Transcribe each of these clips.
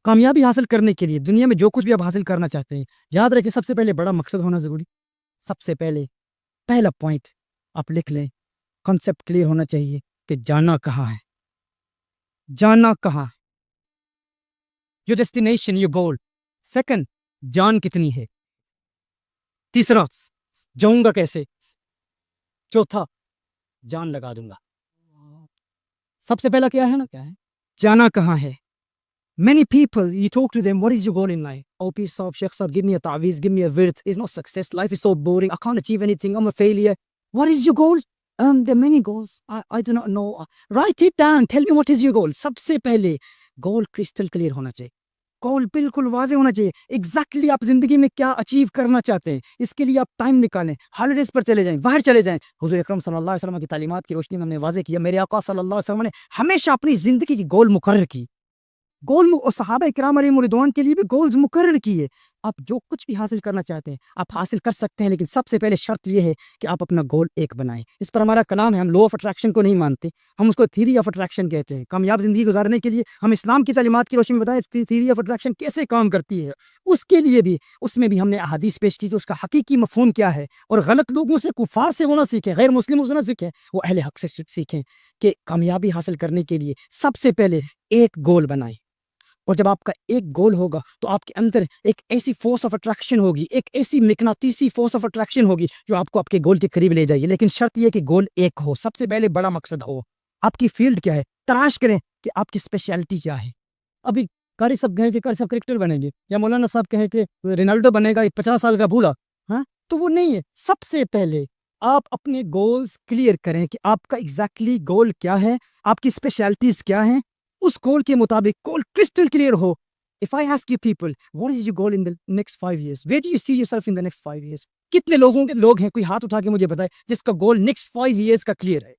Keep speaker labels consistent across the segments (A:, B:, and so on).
A: کامیابی حاصل کرنے کے لیے دنیا میں جو کچھ بھی آپ حاصل کرنا چاہتے ہیں، یاد رکھیں سب سے پہلے بڑا مقصد ہونا ضروری. سب سے پہلے پہلا پوائنٹ آپ لکھ لیں، کنسیپٹ کلیئر ہونا چاہیے کہ جانا کہاں ہے. جانا کہاں ہے، your destination, your goal. Second, جان کتنی ہے. تیسرا، جاؤں گا کیسے. چوتھا، جان لگا دوں گا. سب سے پہلا کیا ہے نا، کیا ہے جانا کہاں ہے. Many people, you talk to them, what is your goal in life? Oh, peace of Sheikh Sir, give me a ta'weez, give me a wird. It's not success. Life is so boring. I can't achieve anything. I'm a failure. What is your goal? There are many goals. I do not know. Write it down. Tell me what is your goal. سب سے پہلے goal crystal clear ہونا چاہیے. گول بالکل واضح ہونا چاہیے. Exactly آپ زندگی میں کیا اچیو کرنا چاہتے ہیں، اس کے لیے آپ ٹائم نکالیں. ہالیڈیز پر چلے جائیں، باہر چلے جائیں. حضور اکرم صلی اللہ علیہ وسلم کی تعلیمات کی روشنی میں ہم نے واضح کیا، میرے آقا صلی اللہ علیہ وسلم نے ہمیشہ اپنی زندگی کی گول مقرر کی. اور صحابہ کرام علیہم رضوان کے لیے بھی گولز مقرر کیے. آپ جو کچھ بھی حاصل کرنا چاہتے ہیں آپ حاصل کر سکتے ہیں، لیکن سب سے پہلے شرط یہ ہے کہ آپ اپنا گول ایک بنائیں. اس پر ہمارا کلام ہے، ہم لا آف اٹریکشن کو نہیں مانتے، ہم اس کو تھیوری آف اٹریکشن کہتے ہیں. کامیاب زندگی گزارنے کے لیے ہم اسلام کی تعلیمات کی روشنی میں بتائیں تھیوری آف اٹریکشن کیسے کام کرتی ہے. اس کے لیے بھی اس میں بھی ہم نے احادیث پیش کی، اس کا حقیقی مفہوم کیا ہے، اور غلط لوگوں سے، کفار سے ہونا سیکھیں، غیر مسلموں سے نہ سیکھیں، وہ اہل حق سے سیکھیں کہ کامیابی حاصل کرنے کے لیے سب سے پہلے ایک گول بنائیں. اور جب آپ کا ایک گول ہوگا تو آپ کے اندر ایک ایسی فورس آف اٹریکشن ہوگی، ایک ایسی مقناطیسی فورس آف اٹریکشن ہوگی جو آپ کو آپ کے گول کے قریب لے جائے گی. لیکن شرط یہ کہ گول ایک ہو. سب سے پہلے بڑا مقصد ہو. آپ کی فیلڈ کیا ہے، تلاش کریں کہ آپ کی اسپیشلٹی کیا ہے. ابھی قاری صاحب کہیں کہ قاری صاحب کرکٹر بنیں گے، یا مولانا صاحب کہیں کہ رونالڈو بنے گا 50 سال کا بوڑھا، ہاں تو وہ نہیں ہے. سب سے پہلے آپ اپنے گولز کلیئر کریں کہ آپ کا ایگزیکٹلی گول کیا ہے، آپ کی اسپیشلٹیز کیا ہیں. اس گول کے مطابق گول کرسٹل کلیئر ہو. If I ask you people, what is your goal in the next 5 years? Where do you see yourself in the next 5 years? کتنے لوگ ہیں، کوئی ہاتھ اٹھا کے مجھے بتائے جس کا گول نیکسٹ 5 years کا کلیئر ہے،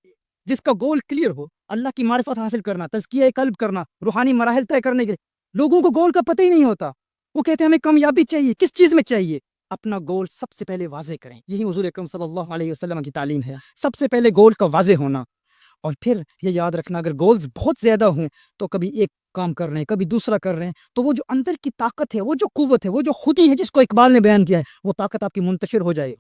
A: جس کا گول کلیئر ہو. اللہ کی معرفت حاصل کرنا، تزکیہ قلب کرنا، روحانی مراحل طے کرنے کے. لوگوں کو گول کا پتہ ہی نہیں ہوتا. وہ کہتے ہیں ہمیں کامیابی چاہیے، کس چیز میں چاہیے. اپنا گول سب سے پہلے واضح کریں. یہی حضور اکرم صلی اللہ علیہ وسلم کی تعلیم ہے. سب سے پہلے گول کا واضح ہونا. اور پھر یہ یاد رکھنا، اگر گولز بہت زیادہ ہوں تو کبھی ایک کام کر رہے ہیں، کبھی دوسرا کر رہے ہیں، تو وہ جو اندر کی طاقت ہے، وہ جو قوت ہے، وہ جو خودی ہے جس کو اقبال نے بیان کیا ہے، وہ طاقت آپ کی منتشر ہو جائے گی،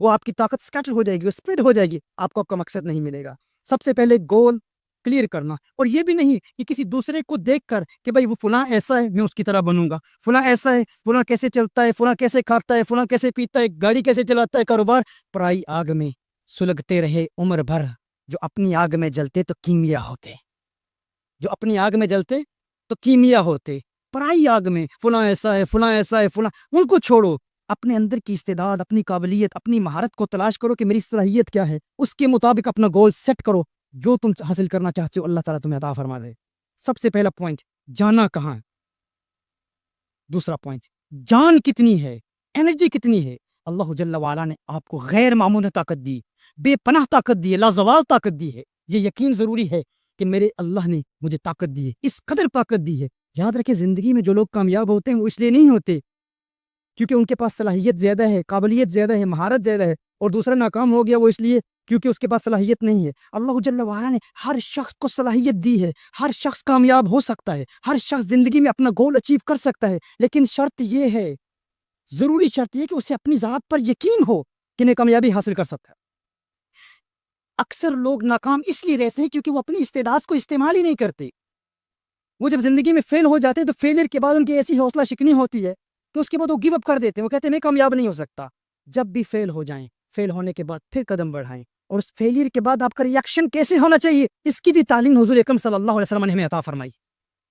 A: وہ آپ کی طاقت سکیٹر ہو جائے گی، وہ اسپریڈ ہو جائے گی. آپ کو آپ کا مقصد نہیں ملے گا. سب سے پہلے گول کلیئر کرنا. اور یہ بھی نہیں کہ کسی دوسرے کو دیکھ کر کہ بھائی وہ فلاں ایسا ہے میں اس کی طرح بنوں گا، فلاں ایسا ہے، فلاں کیسے چلتا ہے، فلاں کیسے کھاتا ہے، فلاں کیسے پیتا ہے، گاڑی کیسے چلاتا ہے، کاروبار. پرائی آگ میں سلگتے رہے عمر بھر، جو اپنی آگ میں جلتے تو کیمیا ہوتے، جو اپنی آگ میں جلتے تو کیمیا ہوتے. پرائی آگ میں فلاں ایسا ہے، فلاں ایسا ہے، فلاں، ان کو چھوڑو. اپنے اندر کی استعداد، اپنی قابلیت، اپنی مہارت کو تلاش کرو کہ میری صلاحیت کیا ہے. اس کے مطابق اپنا گول سیٹ کرو. جو تم حاصل کرنا چاہتے ہو اللہ تعالیٰ تمہیں عطا فرما دے. سب سے پہلا پوائنٹ جانا کہاں ہے. دوسرا پوائنٹ جان کتنی ہے، انرجی کتنی ہے. اللہ جل وعلا نے آپ کو غیر معمول طاقت دی، بے پناہ طاقت دی ہے، لازوال طاقت دی ہے. یہ یقین ضروری ہے کہ میرے اللہ نے مجھے طاقت دی ہے، اس قدر طاقت دی ہے. یاد رکھیں زندگی میں جو لوگ کامیاب ہوتے ہیں وہ اس لیے نہیں ہوتے کیونکہ ان کے پاس صلاحیت زیادہ ہے، قابلیت زیادہ ہے، مہارت زیادہ ہے. اور دوسرا ناکام ہو گیا وہ اس لیے کیونکہ اس کے پاس صلاحیت نہیں ہے. اللہ جل وعلا نے ہر شخص کو صلاحیت دی ہے، ہر شخص کامیاب ہو سکتا ہے، ہر شخص زندگی میں اپنا گول اچیو کر سکتا ہے. لیکن شرط یہ ہے، ضروری شرط یہ کہ اسے اپنی ذات پر یقین ہو کہ میں کامیابی حاصل کر سکتا ہے. اکثر لوگ ناکام اس لیے رہتے ہیں کیونکہ وہ اپنی استعداد کو استعمال ہی نہیں کرتے. وہ جب زندگی میں فیل ہو جاتے ہیں تو فیلئر کے بعد ان کی ایسی حوصلہ شکنی ہوتی ہے کہ اس کے بعد وہ گیو اپ کر دیتے ہیں. وہ کہتے ہیں میں کامیاب نہیں ہو سکتا. جب بھی فیل ہو جائیں، فیل ہونے کے بعد پھر قدم بڑھائیں. اور اس فیلئر کے بعد آپ کا ریئیکشن کیسے ہونا چاہیے اس کی بھی تعلیم حضور اکرم صلی اللہ علیہ وسلم نے ہمیں عطا فرمائی.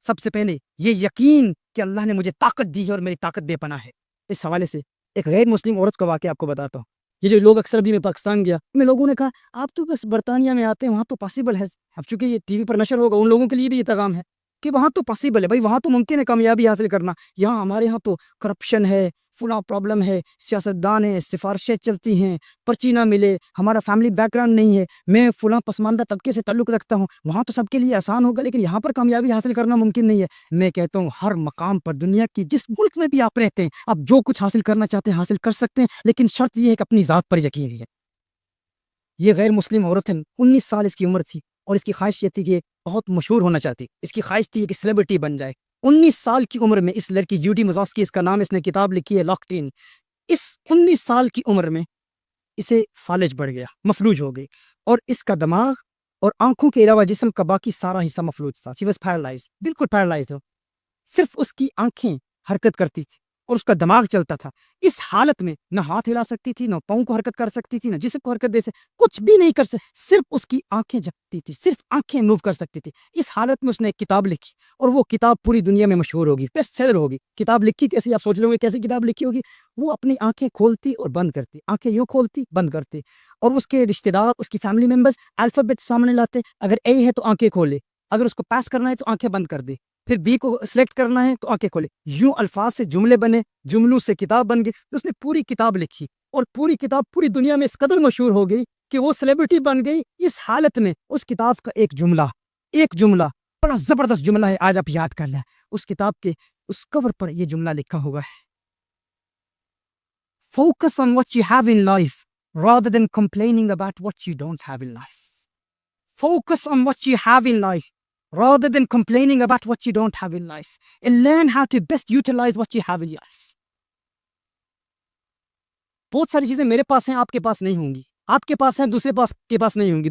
A: سب سے پہلے یہ یقین کہ اللہ نے مجھے طاقت دی ہے اور میری طاقت بے پناہ ہے. اس حوالے سے ایک غیر مسلم عورت کا واقعہ آپ کو بتاتا ہوں. یہ جو لوگ اکثر بھی میں پاکستان گیا، میں لوگوں نے کہا آپ تو بس برطانیہ میں آتے ہیں، وہاں تو پاسبل ہے. اب چونکہ یہ ٹی وی پر نشر ہوگا ان لوگوں کے لیے بھی یہ پیغام ہے کہ وہاں تو پاسبل ہے، بھائی وہاں تو ممکن ہے کامیابی حاصل کرنا. یہاں ہمارے یہاں تو کرپشن ہے، فلاں پرابلم ہے، سیاستدان ہیں، سفارشیں چلتی ہیں، پرچی نہ ملے، ہمارا فیملی بیک گراؤنڈ نہیں ہے، میں فلاں پسماندہ طبقے سے تعلق رکھتا ہوں. وہاں تو سب کے لیے آسان ہوگا لیکن یہاں پر کامیابی حاصل کرنا ممکن نہیں ہے. میں کہتا ہوں ہر مقام پر دنیا کی جس ملک میں بھی آپ رہتے ہیں آپ جو کچھ حاصل کرنا چاہتے ہیں حاصل کر سکتے ہیں، لیکن شرط یہ ہے کہ اپنی ذات پر یقین ہے. یہ غیر مسلم عورت ہے، 19 سال اس کی عمر تھی اور اس کی خواہش یہ تھی کہ بہت مشہور ہونا چاہتی. اس کی خواہش تھی کہ سیلیبریٹی بن جائے. 19 سال کی عمر میں اس لڑکی جوڈی مزاسکی اس کا نام، اس نے کتاب لکھی ہے لاکڈ ان. اس 19 سال کی عمر میں اسے فالج بڑھ گیا، مفلوج ہو گئی، اور اس کا دماغ اور آنکھوں کے علاوہ جسم کا باقی سارا حصہ مفلوج تھا. She was paralyzed، بالکل پیرالائز ہو. صرف اس کی آنکھیں حرکت کرتی تھی اور اس کا دماغ چلتا تھا. اس حالت میں نہ ہاتھ ہلا سکتی تھی، نہ پاؤں کو حرکت کر سکتی تھی، نہ جسم کو حرکت دے سکتی، کچھ بھی نہیں کر سکتی. صرف اس کی آنکھیں جھپکتی تھی، صرف آنکھیں موو کر سکتی تھی. اس حالت میں اس نے ایک کتاب لکھی اور وہ کتاب پوری دنیا میں مشہور ہوگی، بیسٹ سیلر ہوگی. کتاب لکھی کیسی؟ آپ سوچ رہے ہوں گے کیسی کتاب لکھی ہوگی. وہ اپنی آنکھیں کھولتی اور بند کرتی، آنکھیں یوں کھولتی بند کرتی، اور اس کے رشتہ دار، اس کی فیملی ممبرز الفابیٹ سامنے لاتے. اگر اے ہے تو آنکھیں کھولے، اگر اس کو پاس کرنا ہے تو آنکھیں بند کر دے، پھر بی کو سلیکٹ کرنا ہے تو آنکھیں کھولے. یوں الفاظ سے جملے بنے، جملوں سے کتاب بن گئی. اس نے پوری کتاب لکھی اور پوری کتاب پوری دنیا میں اس قدر مشہور ہو گئی کہ وہ سیلیبریٹی بن گئی. اس حالت میں اس کتاب کا ایک جملہ بڑا زبردست جملہ ہے، آج آپ یاد کر لیں. اس کتاب کے اس کور پر یہ جملہ لکھا ہوا ہے: focus on what you have in life rather than complaining about what you don't have in life. Focus on what you have in life rather than complaining about what you don't have in life, and learn how to best utilize what you have in life. بہت ساری چیزیں میرے پاس ہیں، آپ کے پاس نہیں ہوں گی. آپ کے پاس ہیں، دوسرے کے پاس نہیں ہوں گی.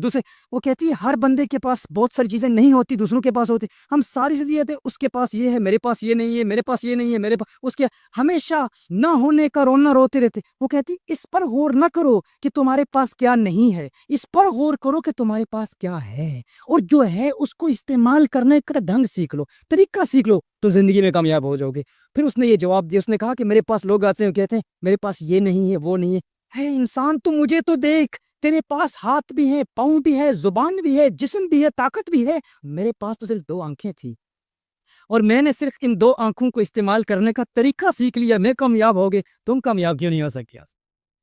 A: وہ کہتی ہے ہر بندے کے پاس بہت ساری چیزیں نہیں ہوتی، دوسروں کے پاس ہوتی. ہم ساری چیزیں کہتے ہیں اس کے پاس یہ ہے، میرے پاس یہ نہیں ہے، میرے پاس یہ نہیں ہے، میرے پاس اس کے ہمیشہ نہ ہونے کا رونا روتے رہتے. وہ کہتی اس پر غور نہ کرو کہ تمہارے پاس کیا نہیں ہے، اس پر غور کرو کہ تمہارے پاس کیا ہے، اور جو ہے اس کو استعمال کرنے کا ڈھنگ سیکھ لو، طریقہ سیکھ لو، تو زندگی میں کامیاب ہو جاؤ گے. پھر اس نے یہ جواب دیا، اس نے کہا کہ میرے پاس لوگ آتے ہیں کہتے ہیں میرے پاس یہ نہیں ہے، وہ نہیں ہے. ہے انسان تو مجھے تو دیکھ، تیرے پاس ہاتھ بھی ہے، پاؤں بھی ہے، زبان بھی ہے، جسم بھی ہے، طاقت بھی ہے. میرے پاس تو صرف 2 آنکھیں تھی، اور میں نے صرف ان 2 آنکھوں کو استعمال کرنے کا طریقہ سیکھ لیا. میں کامیاب ہو گئے، تم کامیاب کیوں نہیں ہو سکتے؟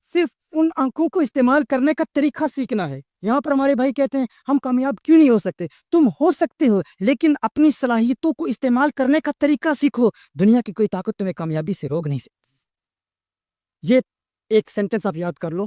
A: صرف ان آنکھوں کو استعمال کرنے کا طریقہ سیکھنا ہے. یہاں پر ہمارے بھائی کہتے ہیں ہم کامیاب کیوں نہیں ہو سکتے؟ تم ہو سکتے ہو، لیکن اپنی صلاحیتوں کو استعمال کرنے کا طریقہ سیکھو. دنیا کی کوئی طاقت تمہیں کامیابی سے روک نہیں سکتی. یہ ایک سینٹنس آپ یاد کر لو: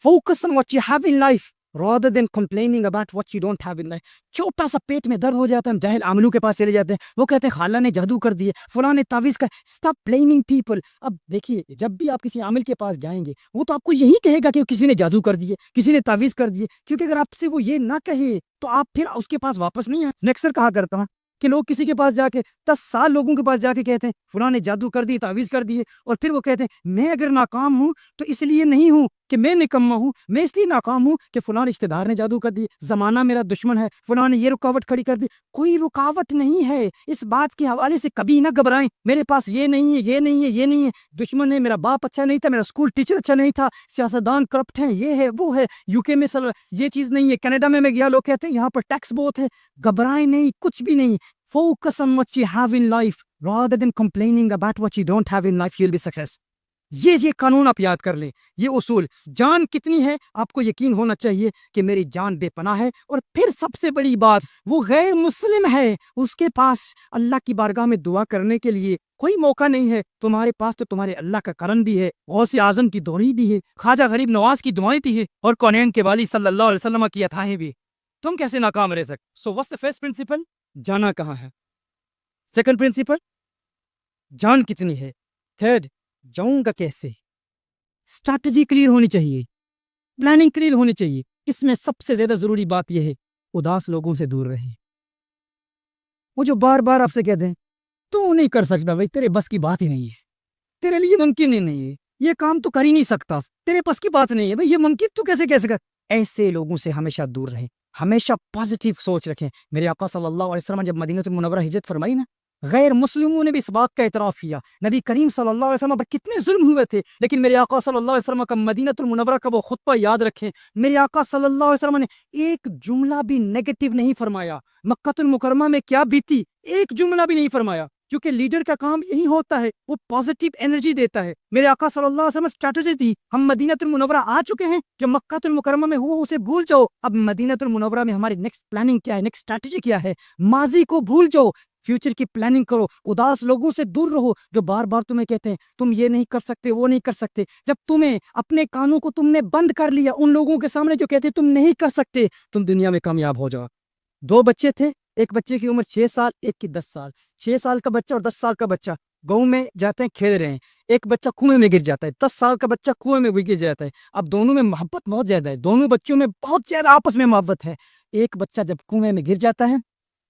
A: focus on what you have in life rather than complaining about what you don't have in life. چھوٹا سا پیٹ میں درد ہو جاتا ہے، ہم جاہل عاملوں کے پاس چلے جاتے ہیں، وہ کہتے ہیں خالہ نے جادو کر دیے، فلاں نے تعویذ کا. Stop blaming people. اب دیکھیے جب بھی آپ کسی عامل کے پاس جائیں گے وہ تو آپ کو یہی کہے گا کہ کسی نے جادو کر دیے، کسی نے تعویذ کر دیے، کیونکہ اگر آپ سے وہ یہ نہ کہے تو آپ پھر اس کے پاس واپس نہیں آئیں. میں اکثر کہا کرتا ہوں کہ لوگ کسی کے پاس جا کے 10 سال لوگوں کے پاس جا کے کہتے ہیں فلاں نے جادو کر دی، تعویذ کر دیے، اور پھر وہ کہتے ہیں میں اگر ناکام ہوں تو اس لیے نہیں ہوں کہ میں نکما ہوں، میں اس لیے ناکام ہوں کہ فلاں رشتہ دار نے جادو کر دی، زمانہ میرا دشمن ہے، فلاں نے یہ رکاوٹ کھڑی کر دی. کوئی رکاوٹ نہیں ہے. اس بات کے حوالے سے کبھی نہ گھبرائیں میرے پاس یہ نہیں ہے، یہ نہیں ہے، یہ نہیں ہے. دشمن ہے، میرا باپ اچھا نہیں تھا، میرا اسکول ٹیچر اچھا نہیں تھا، سیاستدان کرپٹ ہیں، یہ ہے وہ ہے، UK میں یہ چیز نہیں ہے، کینیڈا میں گیا لوگ کہتے ہیں یہاں پر ٹیکس بہت ہے. گھبرائیں نہیں، کچھ بھی نہیں. Focus on what you have in life rather than complaining about what you don't have in life. You'll be success. یہ قانون آپ یاد کر لیں، یہ اصول. جان کتنی ہے آپ کو یقین ہونا چاہیے کہ میری جان بے پناہ ہے. اور پھر سب سے بڑی بات، وہ غیر مسلم ہے، اس کے پاس اللہ کی بارگاہ میں دعا کرنے کے لیے کوئی موقع نہیں ہے. تمہارے پاس تو تمہارے اللہ کا کرم بھی ہے، غوث اعظم کی دوری بھی ہے، خواجہ غریب نواز کی دعائیں بھی ہے، اور کونین کے والی صلی اللہ علیہ وسلم کی عطائیں بھی. تم کیسے ناکام رہ سکتے؟ سو what's the first principle؟ جانا کہاں ہے. سیکنڈ پرنسپل، جان کتنی ہے. تھرڈ، جاؤں گا کیسے. اسٹریٹجی کلیئر ہونی چاہیے، پلاننگ کلیئر ہونی چاہیے. اس میں سب سے زیادہ ضروری بات یہ ہے اداس لوگوں سے دور رہیں. وہ جو بار بار آپ سے کہتے ہیں تو نہیں کر سکتا، بھائی تیرے بس کی بات ہی نہیں ہے، تیرے لیے ممکن ہی نہیں ہے، یہ کام تو کر ہی نہیں سکتا، تیرے بس کی بات نہیں ہے، بھائی یہ ممکن تو کیسے کہہ سکتا. ایسے لوگوں سے ہمیشہ دور رہیں، ہمیشہ پازیٹیو سوچ رکھیں. میرے آقا صلی اللہ علیہ وسلم جب مدینہ المنورہ ہجرت فرمائی نا، غیر مسلموں نے بھی اس بات کا اعتراف کیا. نبی کریم صلی اللہ علیہ وسلم پر کتنے ظلم ہوئے تھے، لیکن میرے آقا صلی اللہ علیہ وسلم کا مدینہ المنورہ کا وہ خطبہ یاد رکھیں. میرے آقا صلی اللہ علیہ وسلم نے ایک جملہ بھی نیگیٹو نہیں فرمایا. مکہ المکرمہ میں کیا بیتی، ایک جملہ بھی نہیں فرمایا، کیونکہ لیڈر کا کام یہی ہوتا ہے، وہ پازیٹیو انرجی دیتا ہے. میرے آقا صلی اللہ علیہ وسلم اسٹریٹجی دی، ہم مدینہ المنورہ آ چکے ہیں، جو مکہ المکرمہ میں ہوا اسے بھول جاؤ. اب مدینہ المنورہ میں ہماری نیکسٹ پلاننگ کیا ہے، نیکسٹ اسٹریٹجی کیا ہے. ماضی کو بھول جاؤ، فیوچر کی پلاننگ کرو. اداس لوگوں سے دور رہو جو بار بار تمہیں کہتے ہیں تم یہ نہیں کر سکتے، وہ نہیں کر سکتے. جب تمہیں اپنے کانوں کو تم نے بند کر لیا ان لوگوں کے سامنے جو کہتے تم نہیں کر سکتے، تم دنیا میں کامیاب ہو جاؤ. 2 بچے تھے، ایک بچے کی عمر 6 سال، ایک کی 10 سال. 6 سال کا بچہ اور 10 سال کا بچہ گاؤں میں جاتے ہیں، کھیل رہے ہیں. ایک بچہ کنویں میں گر جاتا ہے، 10 سال کا بچہ کنویں میں گر جاتا ہے. اب دونوں میں محبت بہت زیادہ ہے، دونوں بچوں میں بہت زیادہ آپس میں محبت ہے. ایک بچہ جب کنویں میں گر جاتا ہے،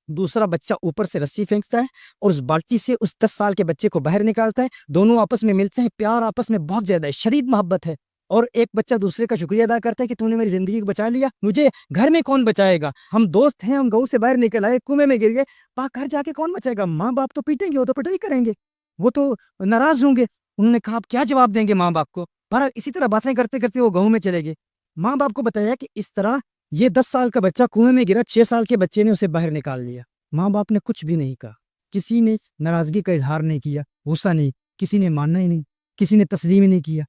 A: دوسرا بچہ اوپر سے رسی پھینکتا ہے اور اس بالٹی سے اس 10 سال کے بچے کو باہر نکالتا ہے. دونوں آپس میں ملتے ہیں، پیار آپس میں بہت زیادہ ہے، شدید محبت ہے. اور ایک بچہ دوسرے کا شکریہ ادا کرتا ہے کہ تو نے میری زندگی کو بچا لیا، مجھے گھر میں کون بچائے گا؟ ہم دوست ہیں، ہم گاؤں سے باہر نکل آئے، کنویں میں گر گئے، گھر جا کے کون بچائے گا؟ ماں باپ تو پیٹیں گے، وہ تو پٹائی کریں گے، وہ تو ناراض ہوں گے. انہوں نے کہا آپ کیا جواب دیں گے ماں باپ کو؟ پر اسی طرح باتیں کرتے کرتے وہ گاؤں میں چلے گئے. ماں باپ کو بتایا کہ اس طرح یہ 10 سال کا بچہ کنویں میں گرا، 6 سال کے بچے نے اسے باہر نکال لیا. ماں باپ نے کچھ بھی نہیں کہا، کسی نے ناراضگی کا اظہار نہیں کیا، غصہ نہیں، کسی نے ماننا ہی نہیں، کسی نے تسلیم ہی نہیں کیا.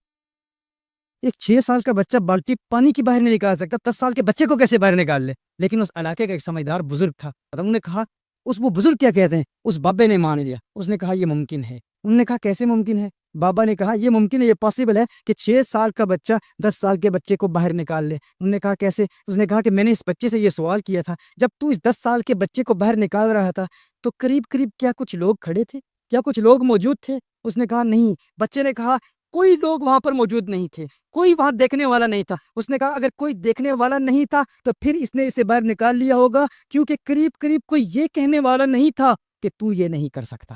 A: ایک 6 سال کا بچہ بالٹی پانی کی باہر نہیں نکال سکتا، 10 سال کے بچے کو کیسے باہر نکال لے؟ لیکن اس علاقے کا ایک سمجھدار بزرگ تھا. انہوں نے کہا وہ بزرگ کیا کہتے ہیں؟ اس بابے نے مان لیا. اس نے کہا یہ ممکن ہے. انہوں نے کہا کیسے ممکن ہے؟ بابا نے کہا یہ ممکن ہے، یہ پاسبل ہے کہ 6 سال کا بچہ 10 سال کے بچے کو باہر نکال لے. انہوں نے کہا کیسے؟ اس نے کہا کہ میں نے اس بچے سے یہ سوال کیا تھا، جب تو اس 10 سال کے بچے کو باہر نکال رہا تھا تو قریب قریب کیا کچھ لوگ کھڑے تھے؟ کیا کچھ لوگ موجود تھے؟ اس نے کہا نہیں. بچے نے کہا کوئی لوگ وہاں پر موجود نہیں تھے، کوئی وہاں دیکھنے والا نہیں تھا. اس نے کہا اگر کوئی دیکھنے والا نہیں تھا تو پھر اس نے اسے باہر نکال لیا ہوگا، کیونکہ قریب قریب کوئی یہ کہنے والا نہیں تھا کہ تو یہ نہیں کر سکتا.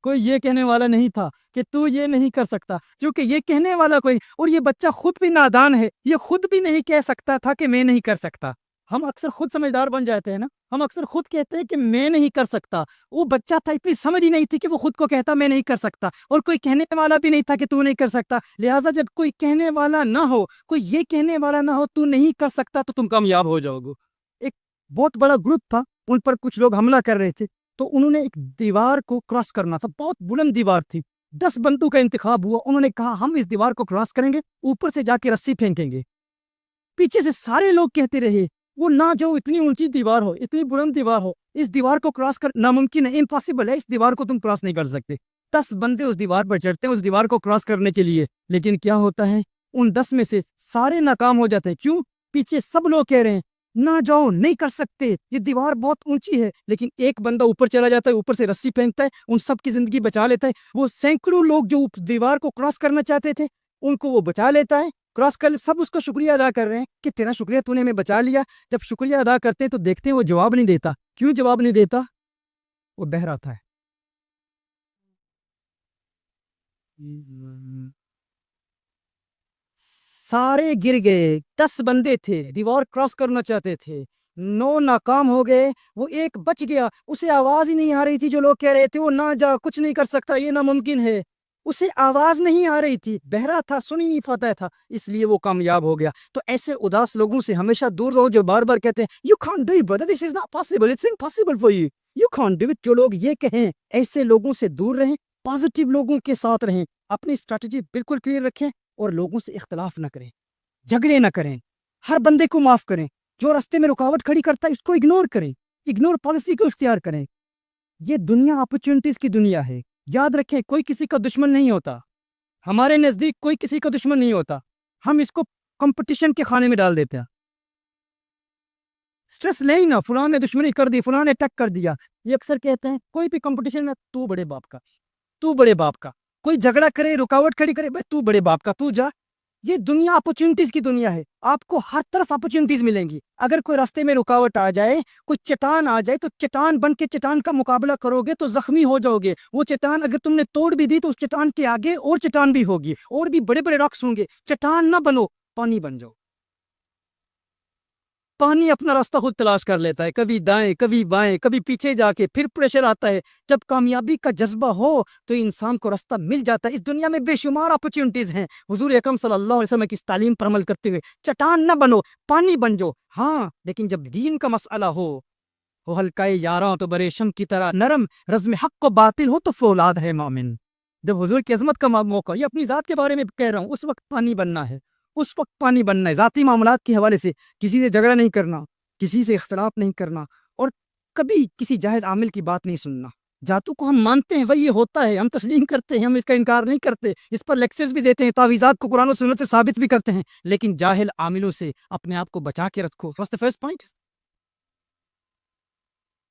A: کوئی یہ کہنے والا نہیں تھا کہ تو یہ نہیں کر سکتا، کیونکہ یہ کہنے والا کوئی، اور یہ بچہ خود بھی نادان ہے، یہ خود بھی نہیں کہہ سکتا تھا کہ میں نہیں کر سکتا. ہم اکثر خود سمجھدار بن جاتے ہیں نا، ہم اکثر خود کہتے ہیں کہ میں نہیں کر سکتا. وہ بچہ تھا، اتنی سمجھ ہی نہیں تھی کہ وہ خود کو کہتا میں نہیں کر سکتا، اور کوئی کہنے والا بھی نہیں تھا کہ تو نہیں کر سکتا. لہٰذا جب کوئی کہنے والا نہ ہو، کوئی یہ کہنے والا نہ ہو تو نہیں کر سکتا، تو تم کامیاب ہو جاؤ گے. ایک بہت بڑا گروپ تھا، ان پر کچھ لوگ حملہ کر رہے تھے، تو انہوں نے ایک دیوار کو کراس کرنا تھا، بہت بلند دیوار تھی. 10 بندوں کا انتخاب ہوا. انہوں نے کہا ہم اس دیوار کو کراس کریں گے، اوپر سے جا کے رسی پھینکیں گے. پیچھے سے سارے لوگ کہتے رہے وہ نہ جو اتنی اونچی دیوار ہو، اتنی بلند دیوار ہو، اس دیوار کو کراس کر ناممکن ہے، امپاسبل ہے، اس دیوار کو تم کراس نہیں کر سکتے. 10 بندے اس دیوار پر چڑھتے ہیں اس دیوار کو کراس کرنے کے لیے، لیکن کیا ہوتا ہے ان 10 میں سے سارے ناکام ہو جاتے ہیں. کیوں؟ پیچھے سب لوگ کہہ رہے ہیں نہ جاؤ، نہیں کر سکتے، یہ دیوار بہت اونچی ہے. لیکن ایک بندہ اوپر چلا جاتا ہے، اوپر سے رسی پھینکتا ہے، ان سب کی زندگی بچا لیتا ہے. وہ سینکڑوں لوگ جو دیوار کو کراس کرنا چاہتے تھے ان کو وہ بچا لیتا ہے، کراس کر. سب اس کا شکریہ ادا کر رہے ہیں کہ تیرا شکریہ، تو نے ہمیں بچا لیا. جب شکریہ ادا کرتے ہیں تو دیکھتے ہیں وہ جواب نہیں دیتا. کیوں جواب نہیں دیتا؟ وہ بہہ رہا تھا. سارے گر گئے، 10 بندے تھے، دیوار کراس کرنا چاہتے تھے، 9 ناکام ہو گئے، وہ ایک بچ گیا. اسے آواز ہی نہیں آ رہی تھی، جو لوگ کہہ رہے تھے وہ نہ جا، کچھ نہیں کر سکتا، یہ ناممکن ہے. اسے آواز نہیں آ رہی تھی، بہرا تھا، سن ہی نہیں پاتا تھا، اس لیے وہ کامیاب ہو گیا. تو ایسے اداس لوگوں سے ہمیشہ دور رہو جو بار بار کہتے ہیں you can't do it brother, this is not possible, it's impossible for you, you can't do it. جو لوگ یہ کہیں ایسے لوگوں سے دور رہیں، پازیٹیو لوگوں کے ساتھ رہیں، اپنی اسٹریٹجی بالکل کلیئر رکھیں اور لوگوں سے اختلاف نہ کریں، جھگڑے نہ کریں، ہر بندے کو معاف کریں. جو راستے میں رکاوٹ کھڑی کرتا ہے اس کو اگنور کریں، اگنور پالیسی کو اختیار کریں. یہ دنیا اپرچونٹیز کی دنیا ہے. یاد رکھیں کوئی کسی کا دشمن نہیں ہوتا، ہمارے نزدیک کوئی کسی کا دشمن نہیں ہوتا. ہم اس کو کمپٹیشن کے خانے میں ڈال دیتے ہیں. سٹریس لیں ہی نہ، فلاں نے دشمنی کر دی، فلاں نے ٹک کر دیا. یہ اکثر کہتے ہیں کوئی بھی کمپٹیشن میں تو بڑے باپ کا، تو بڑے باپ کا. کوئی جھگڑا کرے، رکاوٹ کھڑی کرے، بھائی تو بڑے باپ کا، تو جا. یہ دنیا اپرچونٹیز کی دنیا ہے، آپ کو ہر طرف اپرچونٹیز ملیں گی. اگر کوئی راستے میں رکاوٹ آ جائے، کوئی چٹان آ جائے، تو چٹان بن کے چٹان کا مقابلہ کرو گے تو زخمی ہو جاؤ گے. وہ چٹان اگر تم نے توڑ بھی دی تو اس چٹان کے آگے اور چٹان بھی ہوگی، اور بھی بڑے بڑے راکس ہوں گے. چٹان نہ بنو، پانی بن جاؤ. پانی اپنا راستہ خود تلاش کر لیتا ہے، کبھی دائیں، کبھی بائیں، کبھی پیچھے جا کے، پھر پریشر آتا ہے. جب کامیابی کا جذبہ ہو تو انسان کو راستہ مل جاتا ہے. اس دنیا میں بے شمار اپرچونٹیز ہیں. حضور اکرم صلی اللہ علیہ وسلم کی اس تعلیم پر عمل کرتے ہوئے چٹان نہ بنو، پانی بن جاؤ. ہاں لیکن جب دین کا مسئلہ ہو ہلکائے یاراں تو بریشم کی طرح نرم، رزم حق و باطل ہو تو فولاد ہے مومن. جب حضور کی عظمت کا موقع، یہ اپنی ذات کے بارے میں کہہ رہا ہوں، اس وقت پانی بننا ہے، اس وقت پانی بننا ہے. ذاتی معاملات کے حوالے سے کسی سے جھگڑا نہیں کرنا، کسی سے اختلاف نہیں کرنا، اور کبھی کسی جاہل عامل کی بات نہیں سننا. جاتو کو ہم مانتے ہیں، وہی یہ ہوتا ہے، ہم تسلیم کرتے ہیں، ہم اس کا انکار نہیں کرتے، اس پر لیکچرز بھی دیتے ہیں، تعویذات کو قرآن و سنت سے ثابت بھی کرتے ہیں. لیکن جاہل عاملوں سے اپنے آپ کو بچا کے رکھو. What's the first point?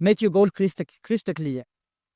A: Make your goal crystal clear.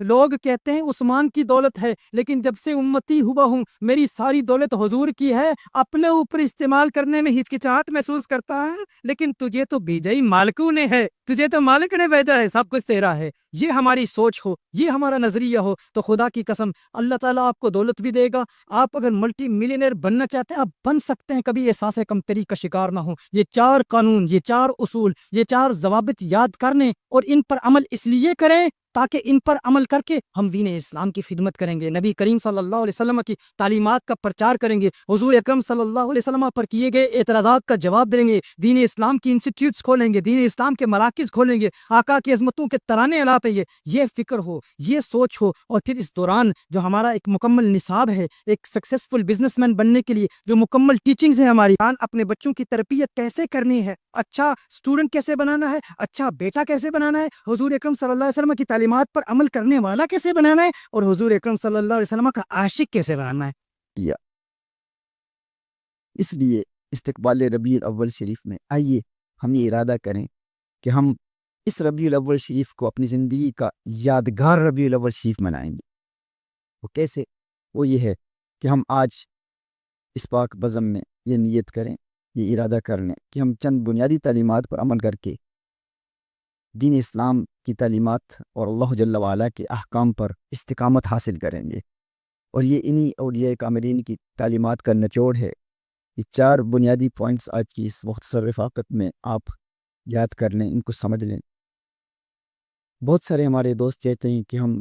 A: لوگ کہتے ہیں عثمان کی دولت ہے، لیکن جب سے امتی ہوا ہوں میری ساری دولت حضور کی ہے. اپنے اوپر استعمال کرنے میں ہچکچاہٹ محسوس کرتا ہے، لیکن تجھے تو بھیجا ہی مالکوں نے ہے، تجھے تو مالک نے بھیجا ہے، سب کچھ تیرا ہے. یہ ہماری سوچ ہو، یہ ہمارا نظریہ ہو تو خدا کی قسم اللہ تعالیٰ آپ کو دولت بھی دے گا. آپ اگر ملٹی ملینئر بننا چاہتے ہیں آپ بن سکتے ہیں، کبھی احساس کمتری کا شکار نہ ہو. یہ 4 قانون، یہ 4 اصول، یہ 4 ضوابط یاد کرنے اور ان پر عمل اس لیے کریں تاکہ ان پر عمل کر کے ہم دین اسلام کی خدمت کریں گے، نبی کریم صلی اللہ علیہ وسلم کی تعلیمات کا پرچار کریں گے، حضور اکرم صلی اللہ علیہ وسلم پر کیے گئے اعتراضات کا جواب دیں گے، دین اسلام کی انسٹیٹیوٹس کھولیں گے، دین اسلام کے مراکز کھولیں گے، آقا کی عظمتوں کے ترانے اڑاتے ہیں. یہ فکر ہو، یہ سوچ ہو، اور پھر اس دوران جو ہمارا ایک مکمل نصاب ہے ایک سکسیسفل بزنس مین بننے کے لیے، جو مکمل ٹیچنگز ہیں ہماری، اپنے بچوں کی تربیت کیسے کرنی ہے، اچھا اسٹوڈنٹ کیسے بنانا ہے، اچھا بیٹا کیسے بنانا ہے، حضور اکرم صلی اللہ علیہ وسلم کی تعلیمات پر عمل کرنے والا کیسے بنانا ہے، اور حضور اکرم صلی اللہ علیہ وسلم کا عاشق کیسے بنانا ہے.
B: کیا اس لیے استقبال ربیع الاول شریف میں آئیے ہم یہ ارادہ کریں کہ ہم اس ربیع الاول شریف کو اپنی زندگی کا یادگار ربیع الاول شریف منائیں گے. وہ کیسے؟ وہ یہ ہے کہ ہم آج اس پاک بزم میں یہ نیت کریں، یہ ارادہ کر لیں کہ ہم چند بنیادی تعلیمات پر عمل کر کے دین اسلام کی تعلیمات اور اللہ جل وعلا کے احکام پر استقامت حاصل کریں گے. اور یہ انہی اولیاء کاملین کی تعلیمات کا نچوڑ ہے. یہ 4 بنیادی پوائنٹس آج کی اس مختصر رفاقت میں آپ یاد کر لیں، ان کو سمجھ لیں. بہت سارے ہمارے دوست کہتے ہیں کہ ہم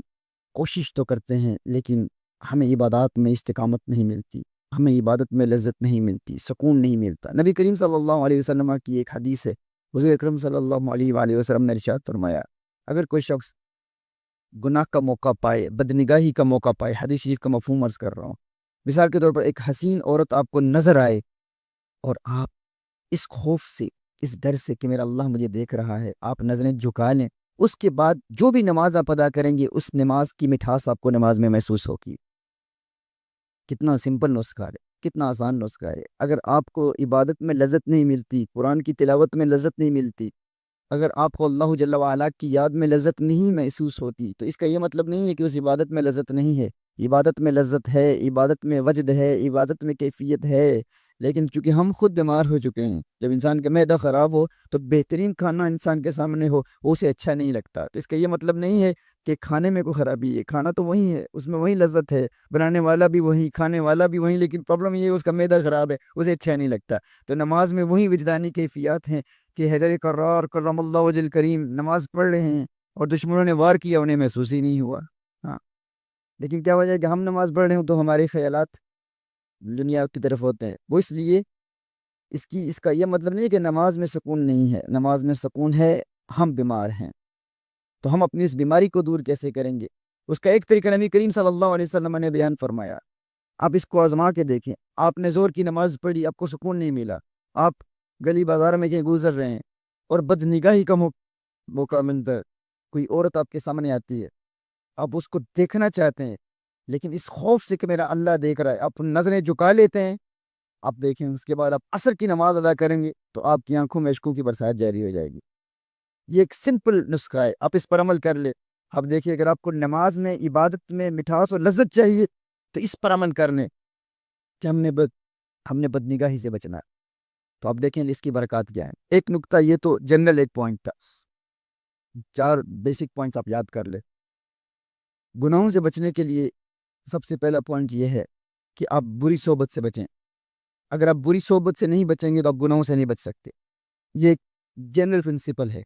B: کوشش تو کرتے ہیں لیکن ہمیں عبادات میں استقامت نہیں ملتی، ہمیں عبادت میں لذت نہیں ملتی، سکون نہیں ملتا. نبی کریم صلی اللہ علیہ وسلم کی ایک حدیث ہے، حضور اکرم صلی اللہ علیہ وآلہ وسلم نے ارشاد فرمایا اگر کوئی شخص گناہ کا موقع پائے، بدنگاہی کا موقع پائے، حدیث شریف کا مفہوم عرض کر رہا ہوں، مثال کے طور پر ایک حسین عورت آپ کو نظر آئے اور آپ اس خوف سے، اس ڈر سے کہ میرا اللہ مجھے دیکھ رہا ہے، آپ نظریں جھکا لیں، اس کے بعد جو بھی نماز آپ ادا کریں گے اس نماز کی مٹھاس آپ کو نماز میں محسوس ہوگی. کتنا سمپل نسخہ ہے، کتنا آسان نسخہ ہے. اگر آپ کو عبادت میں لذت نہیں ملتی، قرآن کی تلاوت میں لذت نہیں ملتی، اگر آپ کو اللہ جل وعلا کی یاد میں لذت نہیں محسوس ہوتی، تو اس کا یہ مطلب نہیں ہے کہ اس عبادت میں لذت نہیں ہے. عبادت میں لذت ہے، عبادت میں وجد ہے، عبادت میں کیفیت ہے، لیکن چونکہ ہم خود بیمار ہو چکے ہیں. جب انسان کا معدہ خراب ہو تو بہترین کھانا انسان کے سامنے ہو وہ اسے اچھا نہیں لگتا. تو اس کا یہ مطلب نہیں ہے کہ کھانے میں کوئی خرابی ہے، کھانا تو وہی ہے، اس میں وہی لذت ہے، بنانے والا بھی وہی، کھانے والا بھی وہی، لیکن پرابلم یہ ہے اس کا معدہ خراب ہے، اسے اچھا نہیں لگتا. تو نماز میں وہی وجدانی کیفیات ہیں کہ حیدر کرار کرم اللہ وجہ الکریم نماز پڑھ رہے ہیں اور دشمنوں نے وار کیا، انہیں محسوس ہی نہیں ہوا. ہاں، لیکن کیا وجہ ہے کہ ہم نماز پڑھ رہے ہوں تو ہمارے خیالات دنیا کی طرف ہوتے ہیں. وہ اس لیے اس کا یہ مطلب نہیں ہے کہ نماز میں سکون نہیں ہے، نماز میں سکون ہے، ہم بیمار ہیں. تو ہم اپنی اس بیماری کو دور کیسے کریں گے؟ اس کا ایک طریقہ نبی کریم صلی اللہ علیہ وسلم نے بیان فرمایا. آپ اس کو آزما کے دیکھیں. آپ نے زور کی نماز پڑھی، آپ کو سکون نہیں ملا، آپ گلی بازار میں کہیں گزر رہے ہیں اور بد نگاہی کا موقع ملتا ہے، کوئی عورت آپ کے سامنے آتی ہے، آپ اس کو دیکھنا چاہتے ہیں لیکن اس خوف سے کہ میرا اللہ دیکھ رہا ہے آپ نظریں جھکا لیتے ہیں. آپ دیکھیں اس کے بعد آپ عصر کی نماز ادا کریں گے تو آپ کی آنکھوں میں اشکوں کی برسات جاری ہو جائے گی. یہ ایک سمپل نسخہ ہے، آپ اس پر عمل کر لیں. آپ دیکھیے اگر آپ کو نماز میں، عبادت میں مٹھاس اور لذت چاہیے تو اس پر عمل کر لیں کہ ہم نے بدنگاہی سے بچنا ہے. تو آپ دیکھیں اس کی برکات کیا ہے. ایک نکتہ یہ تو جنرل ایک پوائنٹ تھا، 4 بیسک پوائنٹس آپ یاد کر لیں. گناہوں سے بچنے کے لیے سب سے پہلا پوائنٹ یہ ہے کہ آپ بری صحبت سے بچیں. اگر آپ بری صحبت سے نہیں بچیں گے تو آپ گناہوں سے نہیں بچ سکتے. یہ ایک جنرل پرنسپل ہے،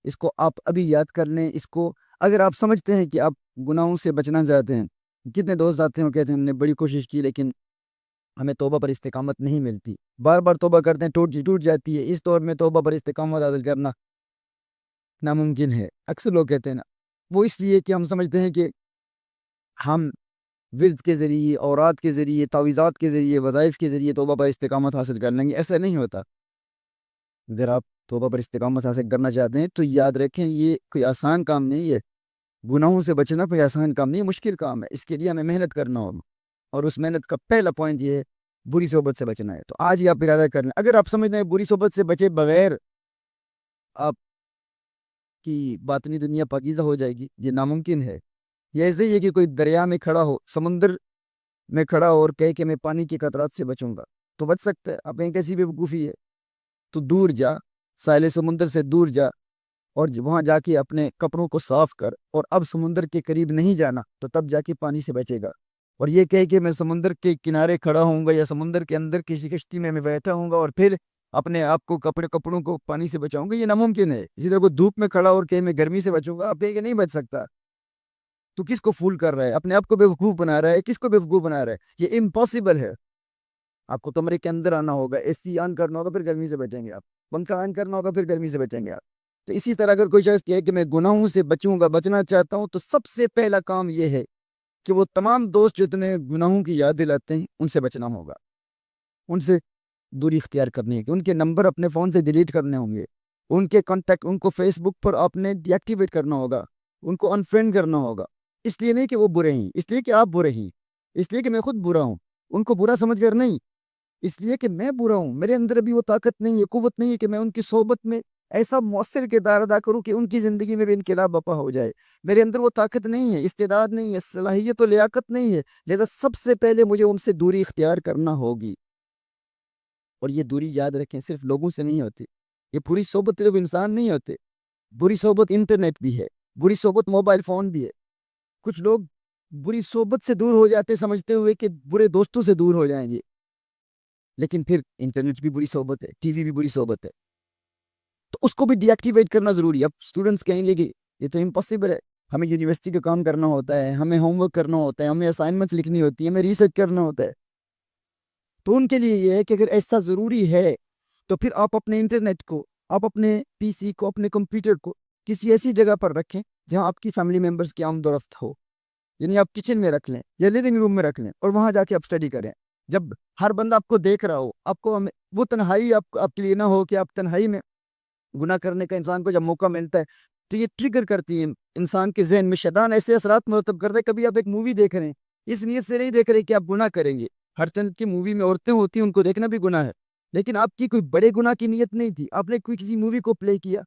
B: اس کو آپ ابھی یاد کر لیں. اس کو اگر آپ سمجھتے ہیں کہ آپ گناہوں سے بچنا چاہتے ہیں، کتنے دوست آتے ہیں کہتے ہیں ہم نے بڑی کوشش کی لیکن ہمیں توبہ پر استقامت نہیں ملتی، بار بار توبہ کرتے ہیں ٹوٹ جاتی ہے. اس دور میں توبہ پر استقامت حاصل کرنا ناممکن ہے. اکثر لوگ کہتے ہیں نا، وہ اس لیے کہ ہم سمجھتے ہیں کہ ہم ورد کے ذریعے، اورات کے ذریعے، تعویذات کے ذریعے، وظائف کے ذریعے توبہ پر استقامت حاصل کر لیں گے. ایسا نہیں ہوتا. اگر آپ توبہ پر استقامت حاصل کرنا چاہتے ہیں تو یاد رکھیں یہ کوئی آسان کام نہیں ہے. گناہوں سے بچنا کوئی آسان کام نہیں، مشکل کام ہے. اس کے لیے ہمیں محنت کرنا ہوگا اور اس محنت کا پہلا پوائنٹ یہ ہے بری صحبت سے بچنا ہے. تو آج ہی آپ ارادہ کر لیں. اگر آپ سمجھتے ہیں بری صحبت سے بچے بغیر آپ کہ باطنی دنیا پاکیزہ ہو جائے گی، یہ ناممکن ہے۔ یہ ایسے ہی ہے کہ کوئی دریا میں کھڑا ہو، سمندر میں کھڑا ہو اور کہے کہ میں پانی کے قطرات سے بچوں گا، تو بچ سکتا ہے؟ اب کیسی بے وقوفی ہے؟ تو دور جا، ساحل سمندر سے دور جا، اور وہاں جا کے اپنے کپڑوں کو صاف کر، اور اب سمندر کے قریب نہیں جانا، تو تب جا کے پانی سے بچے گا۔ اور یہ کہے کہ میں سمندر کے کنارے کھڑا ہوں گا یا سمندر کے اندر کسی کشتی میں بیٹھا ہوں گا اور پھر اپنے آپ کو کپڑوں کو پانی سے بچاؤں گا، یہ ناممکن ہے۔ اسی طرح کوئی دھوپ میں کھڑا اور کہ میں گرمی سے بچوں گا، آپ کہیں کہ نہیں بچ سکتا، تو کس کو فول کر رہا ہے؟ اپنے آپ کو بے وقوف بنا رہا ہے۔ کس کو بے وقوف بنا رہا ہے؟ یہ امپاسبل ہے۔ آپ کو کمرے کے اندر آنا ہوگا، اے سی آن کرنا ہوگا، پھر گرمی سے بچیں گے آپ، پنکھا آن کرنا ہوگا، پھر گرمی سے بچیں گے آپ۔ تو اسی طرح اگر کوئی شخص کہے کہ میں گناہوں سے بچوں گا، بچنا چاہتا ہوں، تو سب سے پہلا کام یہ ہے کہ وہ تمام دوست جتنے گناہوں کی یاد دلاتے ہیں ان سے بچنا ہوگا، ان سے دوری اختیار کرنی ہے، کہ ان کے نمبر اپنے فون سے ڈیلیٹ کرنے ہوں گے، ان کے کانٹیکٹ، ان کو فیس بک پر آپ نے ڈی ایکٹیویٹ کرنا ہوگا، ان کو انفرینڈ کرنا ہوگا۔ اس لیے نہیں کہ وہ برے ہیں، اس لیے کہ آپ برے ہیں، اس لیے کہ میں خود برا ہوں، ان کو برا سمجھ کر نہیں، اس لیے کہ میں برا ہوں، میرے اندر ابھی وہ طاقت نہیں ہے، قوت نہیں ہے کہ میں ان کی صحبت میں ایسا مؤثر کردار ادا کروں کہ ان کی زندگی میں بھی انقلاب برپا ہو جائے۔ میرے اندر وہ طاقت نہیں ہے، استعداد نہیں ہے، صلاحیت و لیاقت نہیں ہے، لہذا سب سے پہلے مجھے ان سے دوری اختیار کرنا ہوگی۔ اور یہ دوری یاد رکھیں صرف لوگوں سے نہیں ہوتی، یہ پوری صحبت صرف انسان نہیں ہوتے، بری صحبت انٹرنیٹ بھی ہے، بری صحبت موبائل فون بھی ہے۔ کچھ لوگ بری صحبت سے دور ہو جاتے سمجھتے ہوئے کہ برے دوستوں سے دور ہو جائیں گے، لیکن پھر انٹرنیٹ بھی بری صحبت ہے، ٹی وی بھی بری صحبت ہے، تو اس کو بھی ڈی ایکٹیویٹ کرنا ضروری ہے۔ اب اسٹوڈنٹس کہیں گے کہ یہ تو امپاسبل ہے، ہمیں یونیورسٹی کا کام کرنا ہوتا ہے، ہمیں ہوم ورک کرنا ہوتا ہے، ہمیں اسائنمنٹس لکھنی ہوتی ہے، ہمیں ریسرچ کرنا ہوتا ہے، تو ان کے لیے یہ ہے کہ اگر ایسا ضروری ہے تو پھر آپ اپنے انٹرنیٹ کو، آپ اپنے پی سی کو، اپنے کمپیوٹر کو کسی ایسی جگہ پر رکھیں جہاں آپ کی فیملی ممبرس کی آمد و رفت ہو، یعنی آپ کچن میں رکھ لیں یا لیونگ روم میں رکھ لیں، اور وہاں جا کے آپ اسٹڈی کریں۔ جب ہر بندہ آپ کو دیکھ رہا ہو، آپ کو وہ تنہائی آپ کے لیے نہ ہو کہ آپ تنہائی میں گناہ کرنے کا انسان کو جب موقع ملتا ہے تو یہ ٹریگر کرتی ہے انسان کے ذہن میں، شیطان ایسے اثرات مرتب کرتا ہے۔ کبھی آپ ایک مووی دیکھ رہے ہیں، اس نیت سے نہیں دیکھ رہے کہ آپ گناہ کریں گے، ہر چند کی مووی میں عورتیں ہوتی ہیں، ان کو دیکھنا بھی گناہ ہے، لیکن آپ کی کوئی بڑے گناہ کی نیت نہیں تھی، آپ نے کوئی کسی مووی کو پلے کیا،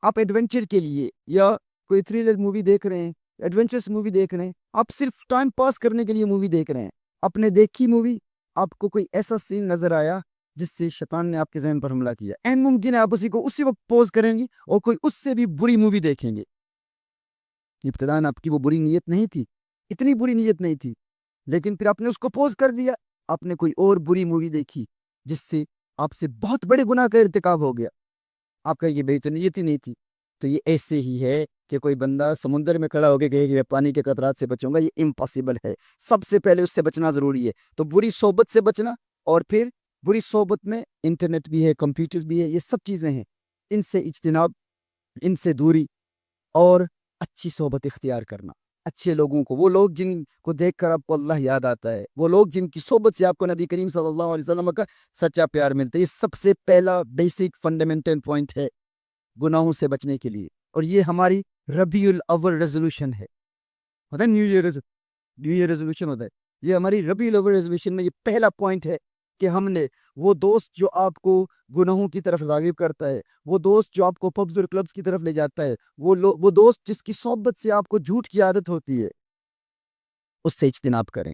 B: آپ ایڈونچر کے لیے یا کوئی تھرلر مووی دیکھ رہے ہیں، ایڈونچرس مووی دیکھ رہے ہیں، آپ صرف ٹائم پاس کرنے کے لیے مووی دیکھ رہے ہیں، آپ نے دیکھی مووی، آپ کو کوئی ایسا سین نظر آیا جس سے شیطان نے آپ کے ذہن پر حملہ کیا، این ممکن ہے آپ اسی وقت پوز کریں گے اور کوئی اس سے بھی بری مووی دیکھیں گے۔ ابتداً آپ کی وہ بری نیت نہیں تھی، اتنی بری نیت نہیں تھی، لیکن پھر آپ نے اس کو پوز کر دیا، آپ نے کوئی اور بری مووی دیکھی جس سے آپ سے بہت بڑے گناہ کا ارتکاب ہو گیا، آپ کا یہ بے تو نیت ہی نہیں تھی۔ تو یہ ایسے ہی ہے کہ کوئی بندہ سمندر میں کھڑا ہو کے کہے کہ میں پانی کے قطرات سے بچوں گا، یہ امپاسبل ہے، سب سے پہلے اس سے بچنا ضروری ہے۔ تو بری صحبت سے بچنا، اور پھر بری صحبت میں انٹرنیٹ بھی ہے، کمپیوٹر بھی ہے، یہ سب چیزیں ہیں، ان سے اجتناب، ان سے دوری، اور اچھی صحبت اختیار کرنا، اچھے لوگوں کو، وہ لوگ جن کو دیکھ کر آپ کو اللہ یاد آتا ہے، وہ لوگ جن کی صحبت سے آپ کو نبی کریم صلی اللہ علیہ وسلم کا سچا پیار ملتا ہے، یہ سب سے پہلا بیسک فنڈامنٹل پوائنٹ ہے گناہوں سے بچنے کے لیے۔ اور یہ ہماری ربیع الاول ریزولوشن ہے، ہوتا ہے نیو ایئر ریزولوشن ہوتا ہے، یہ ہماری ربیع الاول ریزولوشن میں یہ پہلا پوائنٹ ہے کہ ہم نے وہ دوست جو آپ کو گناہوں کی طرف راغب کرتا ہے، وہ دوست جو آپ کو پبز اور کلبز کی طرف لے جاتا ہے، وہ دوست جس کی صحبت سے آپ کو جھوٹ کی عادت ہوتی ہے، اس سے اجتناب کریں،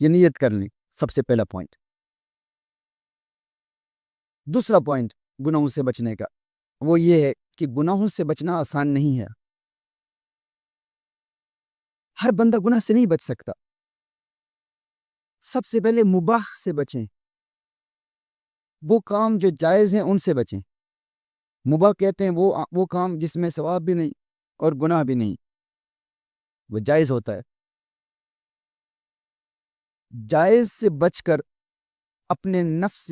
B: یہ نیت کر لیں، سب سے پہلا پوائنٹ۔ دوسرا پوائنٹ گناہوں سے بچنے کا وہ یہ ہے کہ گناہوں سے بچنا آسان نہیں ہے، ہر بندہ گناہ سے نہیں بچ سکتا۔ سب سے پہلے مباح سے بچیں، وہ کام جو جائز ہیں ان سے بچیں۔ مباح کہتے ہیں وہ کام جس میں ثواب بھی نہیں اور گناہ بھی نہیں، وہ جائز ہوتا ہے۔ جائز سے بچ کر اپنے نفس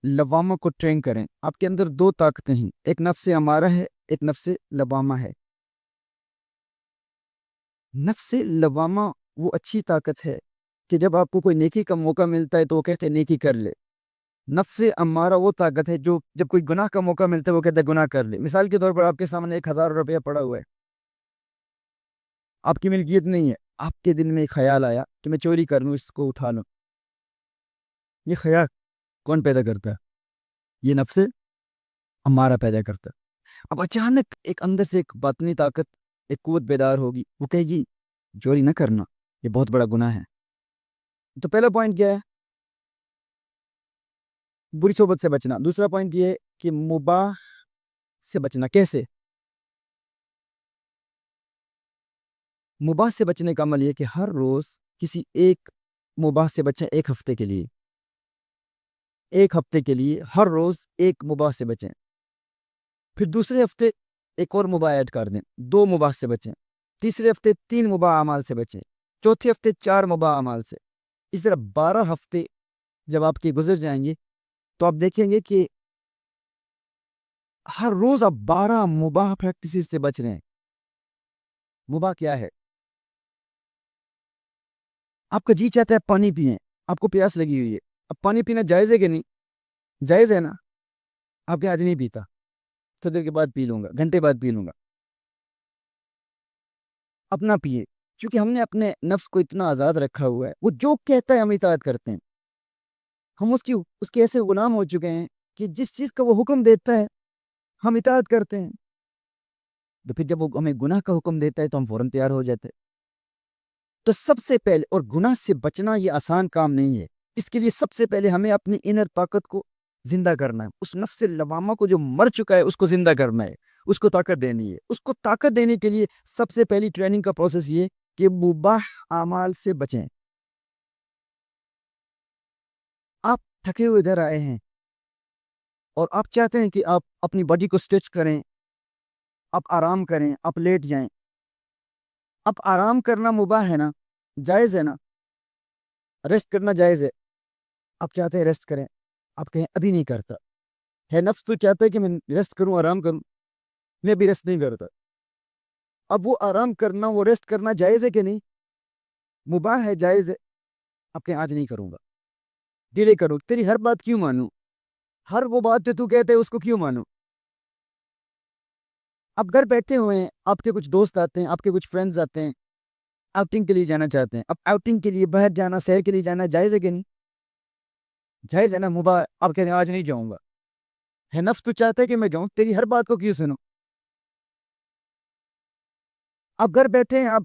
B: لوامہ کو ٹرین کریں۔ آپ کے اندر دو طاقتیں ہیں، ایک نفس امارہ ہے، ایک نفس لوامہ ہے۔ نفس لوامہ وہ اچھی طاقت ہے کہ جب آپ کو کوئی نیکی کا موقع ملتا ہے تو وہ کہتے ہیں نیکی کر لے۔ نفس امارہ وہ طاقت ہے جو جب کوئی گناہ کا موقع ملتا ہے وہ کہتے ہیں گناہ کر لے۔ مثال کے طور پر آپ کے سامنے 1000 روپیہ پڑا ہوا ہے، آپ کی ملکیت نہیں ہے، آپ کے دل میں ایک خیال آیا کہ میں چوری کر لوں، اس کو اٹھا لوں۔ یہ خیال کون پیدا کرتا ہے؟ یہ نفس امارہ پیدا کرتا ہے۔ اب اچانک ایک اندر سے ایک باطنی طاقت، ایک قوت بیدار ہوگی، وہ کہے گی چوری نہ کرنا، یہ بہت بڑا گناہ ہے۔ تو پہلا پوائنٹ کیا ہے؟ بری صحبت سے بچنا۔ دوسرا پوائنٹ یہ ہے کہ مباح سے بچنا۔ کیسے؟ مباح سے بچنے کا عمل یہ کہ ہر روز کسی ایک مباح سے بچیں، ایک ہفتے کے لیے، ایک ہفتے کے لیے ہر روز ایک مباح سے بچیں۔ پھر دوسرے ہفتے ایک اور مباح ایڈ کر دیں، 2 مباح سے بچیں۔ تیسرے ہفتے 3 مباح اعمال سے بچیں۔ چوتھے ہفتے 4 مباح اعمال سے۔ اس طرح 12 ہفتے جب آپ کے گزر جائیں گے تو آپ دیکھیں گے کہ ہر روز آپ 12 مباح پریکٹسز سے بچ رہے ہیں۔ مباح کیا ہے؟ آپ کا جی چاہتا ہے پانی پئیں، آپ کو پیاس لگی ہوئی ہے، اب پانی پینا جائز ہے کہ نہیں؟ جائز ہے نا؟ آپ کے آج نہیں پیتا، تھوڑی دیر کے بعد پی لوں گا، گھنٹے بعد پی لوں گا۔ اپنا پیے، کیونکہ ہم نے اپنے نفس کو اتنا آزاد رکھا ہوا ہے، وہ جو کہتا ہے ہم اطاعت کرتے ہیں۔ ہم اس کے ایسے غلام ہو چکے ہیں کہ جس چیز کا وہ حکم دیتا ہے ہم اطاعت کرتے ہیں، تو پھر جب وہ ہمیں گناہ کا حکم دیتا ہے تو ہم فوراً تیار ہو جاتے ہیں۔ تو سب سے پہلے، اور گناہ سے بچنا یہ آسان کام نہیں ہے، اس کے لیے سب سے پہلے ہمیں اپنی انر طاقت کو زندہ کرنا ہے۔ اس نفس لوامہ کو جو مر چکا ہے اس کو زندہ کرنا ہے، اس کو طاقت دینی ہے۔ اس کو طاقت دینے کے لیے سب سے پہلی ٹریننگ کا پروسیس یہ کہ مباح اعمال سے بچیں۔ آپ تھکے ہوئے ادھر آئے ہیں اور آپ چاہتے ہیں کہ آپ اپنی باڈی کو اسٹریچ کریں، آپ آرام کریں، آپ لیٹ جائیں۔ اب آرام کرنا مباح ہے نا، جائز ہے نا، ریسٹ کرنا جائز ہے۔ آپ چاہتے ہیں ریسٹ کریں، آپ کہیں ابھی نہیں کرتا ہے، نفس تو چاہتا ہے کہ میں ریسٹ کروں، آرام کروں، میں بھی ریسٹ نہیں کرتا۔ اب وہ آرام کرنا، وہ ریسٹ کرنا جائز ہے کہ نہیں؟ مباح ہے، جائز ہے۔ آپ کہیں آج نہیں کروں گا، ڈیلے کرو، تیری ہر بات کیوں مانوں؟ ہر وہ بات جو تو کہتے ہیں اس کو کیوں مانوں؟ اب گھر بیٹھے ہوئے ہیں، آپ کے کچھ دوست آتے ہیں، آپ کے کچھ فرینڈز آتے ہیں، آؤٹنگ کے لیے جانا چاہتے ہیں۔ اب آؤٹنگ کے لیے باہر جانا، سیر کے لیے جانا جائز ہے کہ نہیں؟ جائز ہے نا، مباح۔ آپ کہتے ہیں آج نہیں جاؤں گا، ہے نفس تو چاہتا ہے کہ میں جاؤں، تیری ہر بات کو کیوں سنوں؟ اب گھر بیٹھے ہیں، آپ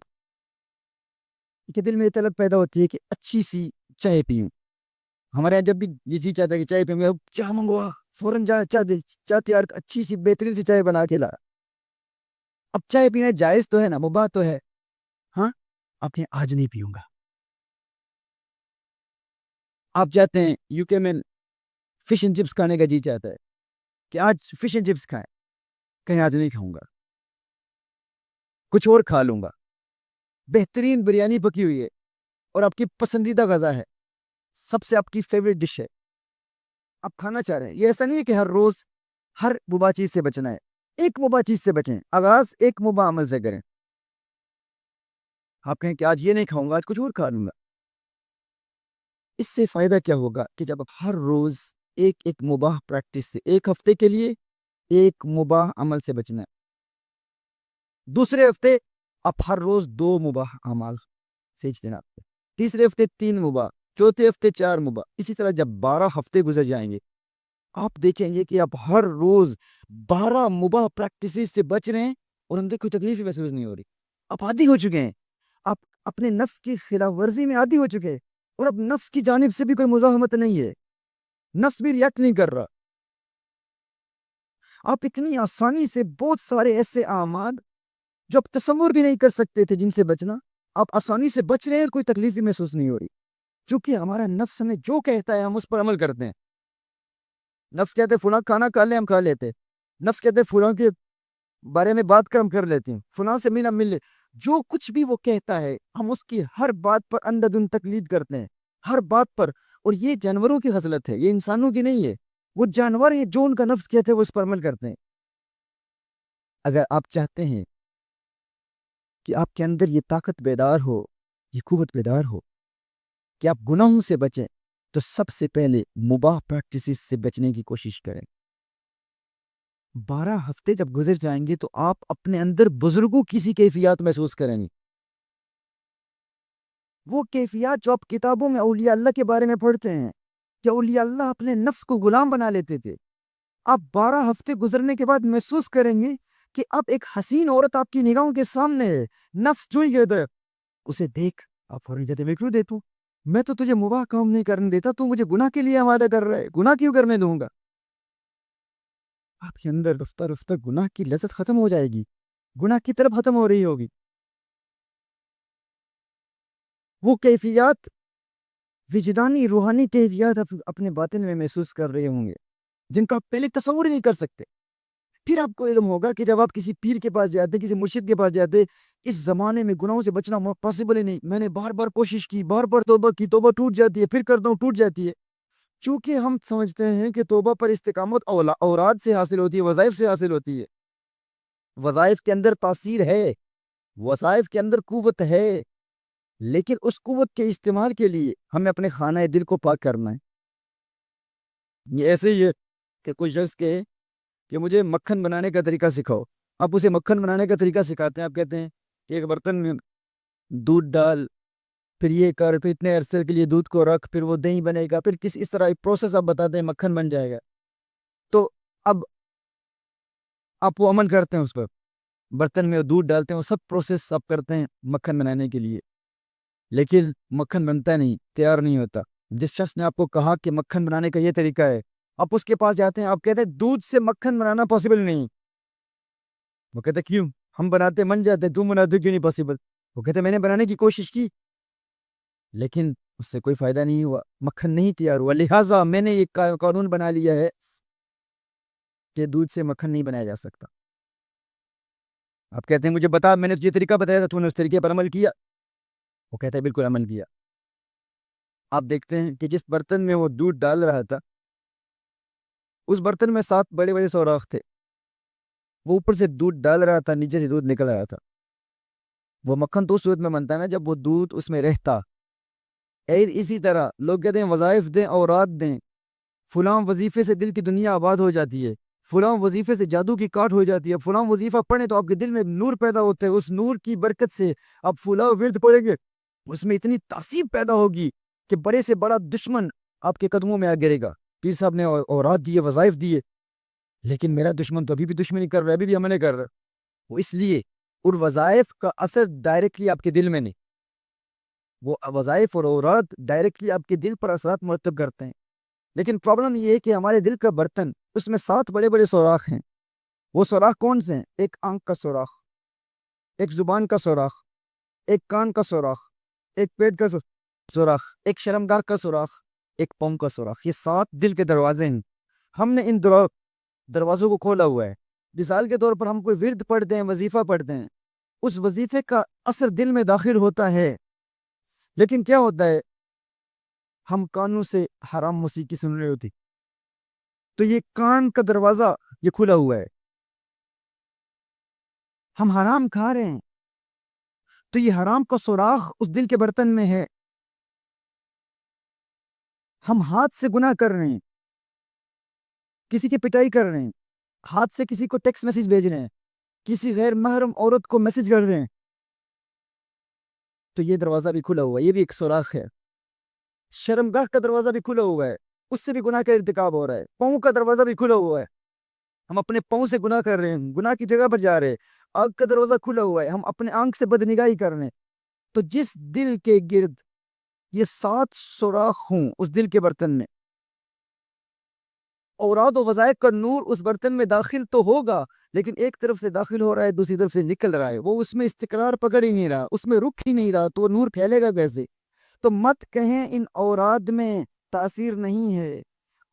B: کے دل میں یہ طلب پیدا ہوتی ہے کہ اچھی سی چائے پیوں۔ ہمارے یہاں جب بھی یہ جی چاہتا ہے کہ چائے پیوں گے، چائے منگوا، فوراً جا چائے دے، چائے تیار، اچھی سی بہترین سی چائے بنا کے لا۔ اب چائے پینا جائز تو ہے نا، مباح تو ہے، ہاں؟ آپ کہیں آج نہیں پیوں گا۔ آپ چاہتے ہیں یو کے میں فش اینڈ چپس کھانے کا جی چاہتا ہے کہ آج فش اینڈ چپس کھائیں، کہیں آج نہیں کھاؤں گا، کچھ اور کھا لوں گا۔ بہترین بریانی پکی ہوئی ہے اور آپ کی پسندیدہ غذا ہے، سب سے آپ کی فیوریٹ ڈش ہے، آپ کھانا چاہ رہے ہیں۔ یہ ایسا نہیں ہے کہ ہر روز ہر مباح چیز سے بچنا ہے، ایک مباح چیز سے بچیں، آغاز ایک مباح عمل سے کریں۔ آپ کہیں کہ آج یہ نہیں کھاؤں گا، آج کچھ اور کھا لوں گا۔ اس سے فائدہ کیا ہوگا کہ جب آپ ہر روز ایک ایک مباح پریکٹس سے، ایک ہفتے کے لیے ایک مباح عمل سے بچنا ہے، دوسرے ہفتے آپ ہر روز 2 مباح اعمال سے اجتناب کریں، تیسرے ہفتے 3 مباح، چوتھے ہفتے 4 مباح۔ اسی طرح جب 12 ہفتے گزر جائیں گے آپ دیکھیں گے کہ آپ ہر روز 12 مباح پریکٹسز سے بچ رہے ہیں اور اندر کوئی تکلیف محسوس نہیں ہو رہی۔ آپ عادی ہو چکے ہیں، آپ اپنے نفس کی خلاف ورزی میں عادی ہو چکے ہیں، اور اب نفس کی جانب سے بھی کوئی مزاحمت نہیں ہے، نفس بھی ریاکٹ نہیں کر رہا۔ آپ اتنی آسانی سے بہت سارے ایسے اعمال جو آپ تصور بھی نہیں کر سکتے تھے جن سے بچنا، آپ آسانی سے بچ رہے ہیں اور کوئی تکلیف بھی محسوس نہیں ہو رہی، چونکہ ہمارا نفس ہمیں جو کہتا ہے ہم اس پر عمل کرتے ہیں۔ نفس کہتے ہیں فلاں کھانا کھا لیں، ہم کھا لیتے ہیں۔ نفس کہتے ہیں فلاں کے بارے میں بات کر ہم کر لیتے ہیں، فلاں سے مل لے، جو کچھ بھی وہ کہتا ہے ہم اس کی ہر بات پر اندھادھند تقلید کرتے ہیں، ہر بات پر۔ اور یہ جانوروں کی خصلت ہے، یہ انسانوں کی نہیں ہے۔ وہ جانور ہیں جو ان کا نفس کہتے ہیں وہ اس پر عمل کرتے ہیں۔ اگر آپ چاہتے ہیں کہ آپ کے اندر یہ طاقت بیدار ہو، یہ قوت بیدار ہو کہ آپ گناہوں سے بچیں، تو سب سے پہلے مباح پریکٹسز سے بچنے کی کوشش کریں۔ 12 ہفتے جب گزر جائیں گے تو آپ اپنے اندر بزرگوں کی سی کیفیات محسوس کریں گے، وہ کیفیات جو آپ کتابوں میں اولیاء اللہ کے بارے میں پڑھتے ہیں کہ اولیاء اللہ اپنے نفس کو غلام بنا لیتے تھے، آپ 12 ہفتے گزرنے کے بعد محسوس کریں گے کہ اب ایک حسین عورت آپ کی نگاہوں کے سامنے ہے، نفس جوئی گئے تھے، اسے دیکھ آپ فوراً کہتے میں کیوں دیتوں، میں تو تجھے مباح کام نہیں کرنے دیتا، تو مجھے گناہ کے لیے آمادہ کر رہا ہے، گناہ کیوں کرنے دوں گا؟ آپ کے اندر رفتہ رفتہ گناہ کی لذت ختم ہو جائے گی، گناہ کی طرف ختم ہو رہی ہوگی. وہ کیفیات، وجدانی روحانی کیفیات آپ اپنے باطن میں محسوس کر رہے ہوں گے جن کا آپ پہلے تصور ہی نہیں کر سکتے. پھر آپ کو علم ہوگا کہ جب آپ کسی پیر کے پاس جاتے، کسی مرشد کے پاس جاتے، اس زمانے میں گناہوں سے بچنا پاسبل ہی نہیں، میں نے بار بار کوشش کی، بار بار توبہ کی، توبہ ٹوٹ جاتی ہے، پھر کرتا ہوں ٹوٹ جاتی ہے. چونکہ ہم سمجھتے ہیں کہ توبہ پر استقامت اوراد سے حاصل ہوتی ہے، وظائف سے حاصل ہوتی ہے. وظائف کے اندر تاثیر ہے، وظائف کے اندر قوت ہے، لیکن اس قوت کے استعمال کے لیے ہمیں اپنے خانہ دل کو پاک کرنا ہے. یہ ایسے ہی ہے کہ کوئی شخص کہے کہ مجھے مکھن بنانے کا طریقہ سکھاؤ. آپ اسے مکھن بنانے کا طریقہ سکھاتے ہیں، آپ کہتے ہیں کہ ایک برتن میں دودھ ڈال، پھر یہ کر، پھر اتنے عرصے کے لیے دودھ کو رکھ، پھر وہ دہی بنے گا، پھر کس اس طرح ایک پروسیس آپ بتاتے ہیں، مکھن بن جائے گا. تو اب آپ وہ عمل کرتے ہیں، اس پر برتن میں دودھ ڈالتے ہیں، وہ سب پروسیس آپ کرتے ہیں مکھن بنانے کے لیے، لیکن مکھن بنتا نہیں، تیار نہیں ہوتا. جس شخص نے آپ کو کہا کہ مکھن بنانے کا یہ طریقہ ہے، آپ اس کے پاس جاتے ہیں، آپ کہتے ہیں دودھ سے مکھن بنانا پاسبل نہیں. وہ کہتے کیوں؟ ہم بناتے من جاتے، تم بناتے کیوں نہیں پاسبل؟ وہ کہتے میں نے بنانے کی کوشش کی لیکن اس سے کوئی فائدہ نہیں ہوا، مکھن نہیں تیار ہوا، لہٰذا میں نے ایک قانون بنا لیا ہے کہ دودھ سے مکھن نہیں بنایا جا سکتا. آپ کہتے ہیں مجھے بتا، میں نے تجھے طریقہ بتایا تھا، تو نے اس طریقے پر عمل کیا؟ وہ کہتا ہے بالکل عمل کیا. آپ دیکھتے ہیں کہ جس برتن میں وہ دودھ ڈال رہا تھا، اس برتن میں 7 بڑے بڑے سوراخ تھے. وہ اوپر سے دودھ ڈال رہا تھا، نیچے سے دودھ نکل رہا تھا. وہ مکھن تو اس صورت میں بنتا ہے نا جب وہ دودھ اس میں رہتا. اسی طرح لوگ کہتے ہیں وظائف دیں، اوراد دیں، فلاں وظیفے سے دل کی دنیا آباد ہو جاتی ہے، فلاں وظیفے سے جادو کی کاٹ ہو جاتی ہے، فلاں وظیفہ پڑھیں تو آپ کے دل میں نور پیدا ہوتا ہے، اس نور کی برکت سے آپ فلاں ورد پڑھیں گے، اس میں اتنی تاثیر پیدا ہوگی کہ بڑے سے بڑا دشمن آپ کے قدموں میں آ گرے گا. پیر صاحب نے اوراد دیے، وظائف دیے، لیکن میرا دشمن تو ابھی بھی دشمنی کر رہا ہے، ابھی بھی عمل کر رہا ہے. وہ اس لیے اور وظائف کا اثر ڈائریکٹلی آپ کے دل میں نہیں، وہ وظائف اور اوراد ڈائریکٹلی آپ کے دل پر اثرات مرتب کرتے ہیں. لیکن پرابلم یہ ہے کہ ہمارے دل کا برتن، اس میں 7 بڑے بڑے سوراخ ہیں. وہ سوراخ کون سے ہیں؟ ایک آنکھ کا سوراخ، ایک زبان کا سوراخ، ایک کان کا سوراخ، ایک پیٹ کا سوراخ، ایک شرمگاہ کا سوراخ، ایک پاؤں کا سوراخ. یہ 7 دل کے دروازے ہیں. ہم نے ان دروازوں کو کھولا ہوا ہے. مثال کے طور پر ہم کوئی ورد پڑھتے ہیں، وظیفہ پڑھتے ہیں، اس وظیفے کا اثر دل میں داخل ہوتا ہے، لیکن کیا ہوتا ہے، ہم کانوں سے حرام موسیقی سن رہے ہوتی، تو یہ کان کا دروازہ یہ کھلا ہوا ہے، ہم حرام کھا رہے ہیں، تو یہ حرام کا سوراخ اس دل کے برتن میں ہے. ہم ہاتھ سے گناہ کر رہے ہیں، کسی کی پٹائی کر رہے ہیں، ہاتھ سے کسی کو ٹیکسٹ میسج بھیج رہے ہیں، کسی غیر محرم عورت کو میسج کر رہے ہیں، تو یہ دروازہ بھی کھلا ہوا ہے، یہ بھی ایک سوراخ ہے. شرمگاہ کا دروازہ بھی کھلا ہوا ہے، اس سے بھی گناہ کا ارتکاب ہو رہا ہے. پاؤں کا دروازہ بھی کھلا ہوا ہے، ہم اپنے پاؤں سے گناہ کر رہے ہیں، گناہ کی جگہ پر جا رہے ہیں. آنکھ کا دروازہ کھلا ہوا ہے، ہم اپنے آنکھ سے بدنگاہی کر رہے ہیں. تو جس دل کے گرد یہ 7 سوراخ ہوں اس دل کے برتن میں، اوراد و وظائف کا نور اس برتن میں داخل تو ہوگا، لیکن ایک طرف سے داخل ہو رہا ہے، دوسری طرف سے نکل رہا ہے، وہ اس میں استقرار پکڑ ہی نہیں رہا، اس میں رک ہی نہیں رہا، تو وہ نور پھیلے گا کیسے؟ تو مت کہیں ان اوراد میں تاثیر نہیں ہے،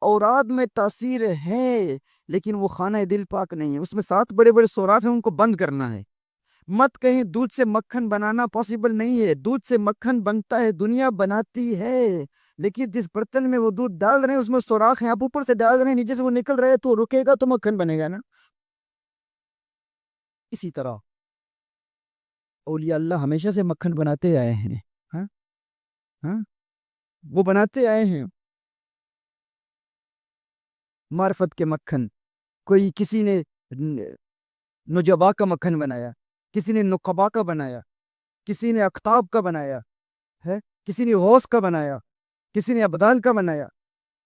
B: اوراد میں تاثیر ہے، لیکن وہ خانہ دل پاک نہیں ہے. اس میں 7 بڑے بڑے سوراخ ہیں، ان کو بند کرنا ہے. مت کہیں دودھ سے مکھن بنانا پاسبل نہیں ہے، دودھ سے مکھن بنتا ہے، دنیا بناتی ہے، لیکن جس برتن میں وہ دودھ ڈال رہے ہیں اس میں سوراخ ہیں، آپ اوپر سے ڈال رہے ہیں، نیچے سے وہ نکل رہے ہیں، تو رکے گا تو مکھن بنے گا نا. اسی طرح اولیاء اللہ ہمیشہ سے مکھن بناتے آئے ہیں. ہاں ہاں وہ بناتے آئے ہیں معرفت کے مکھن. کوئی کسی نے نجبا کا مکھن بنایا، کسی نے نقبا کا بنایا، کسی نے اقتاب کا بنایا ہے، کسی نے غوث کا بنایا، کسی نے ابدال کا بنایا.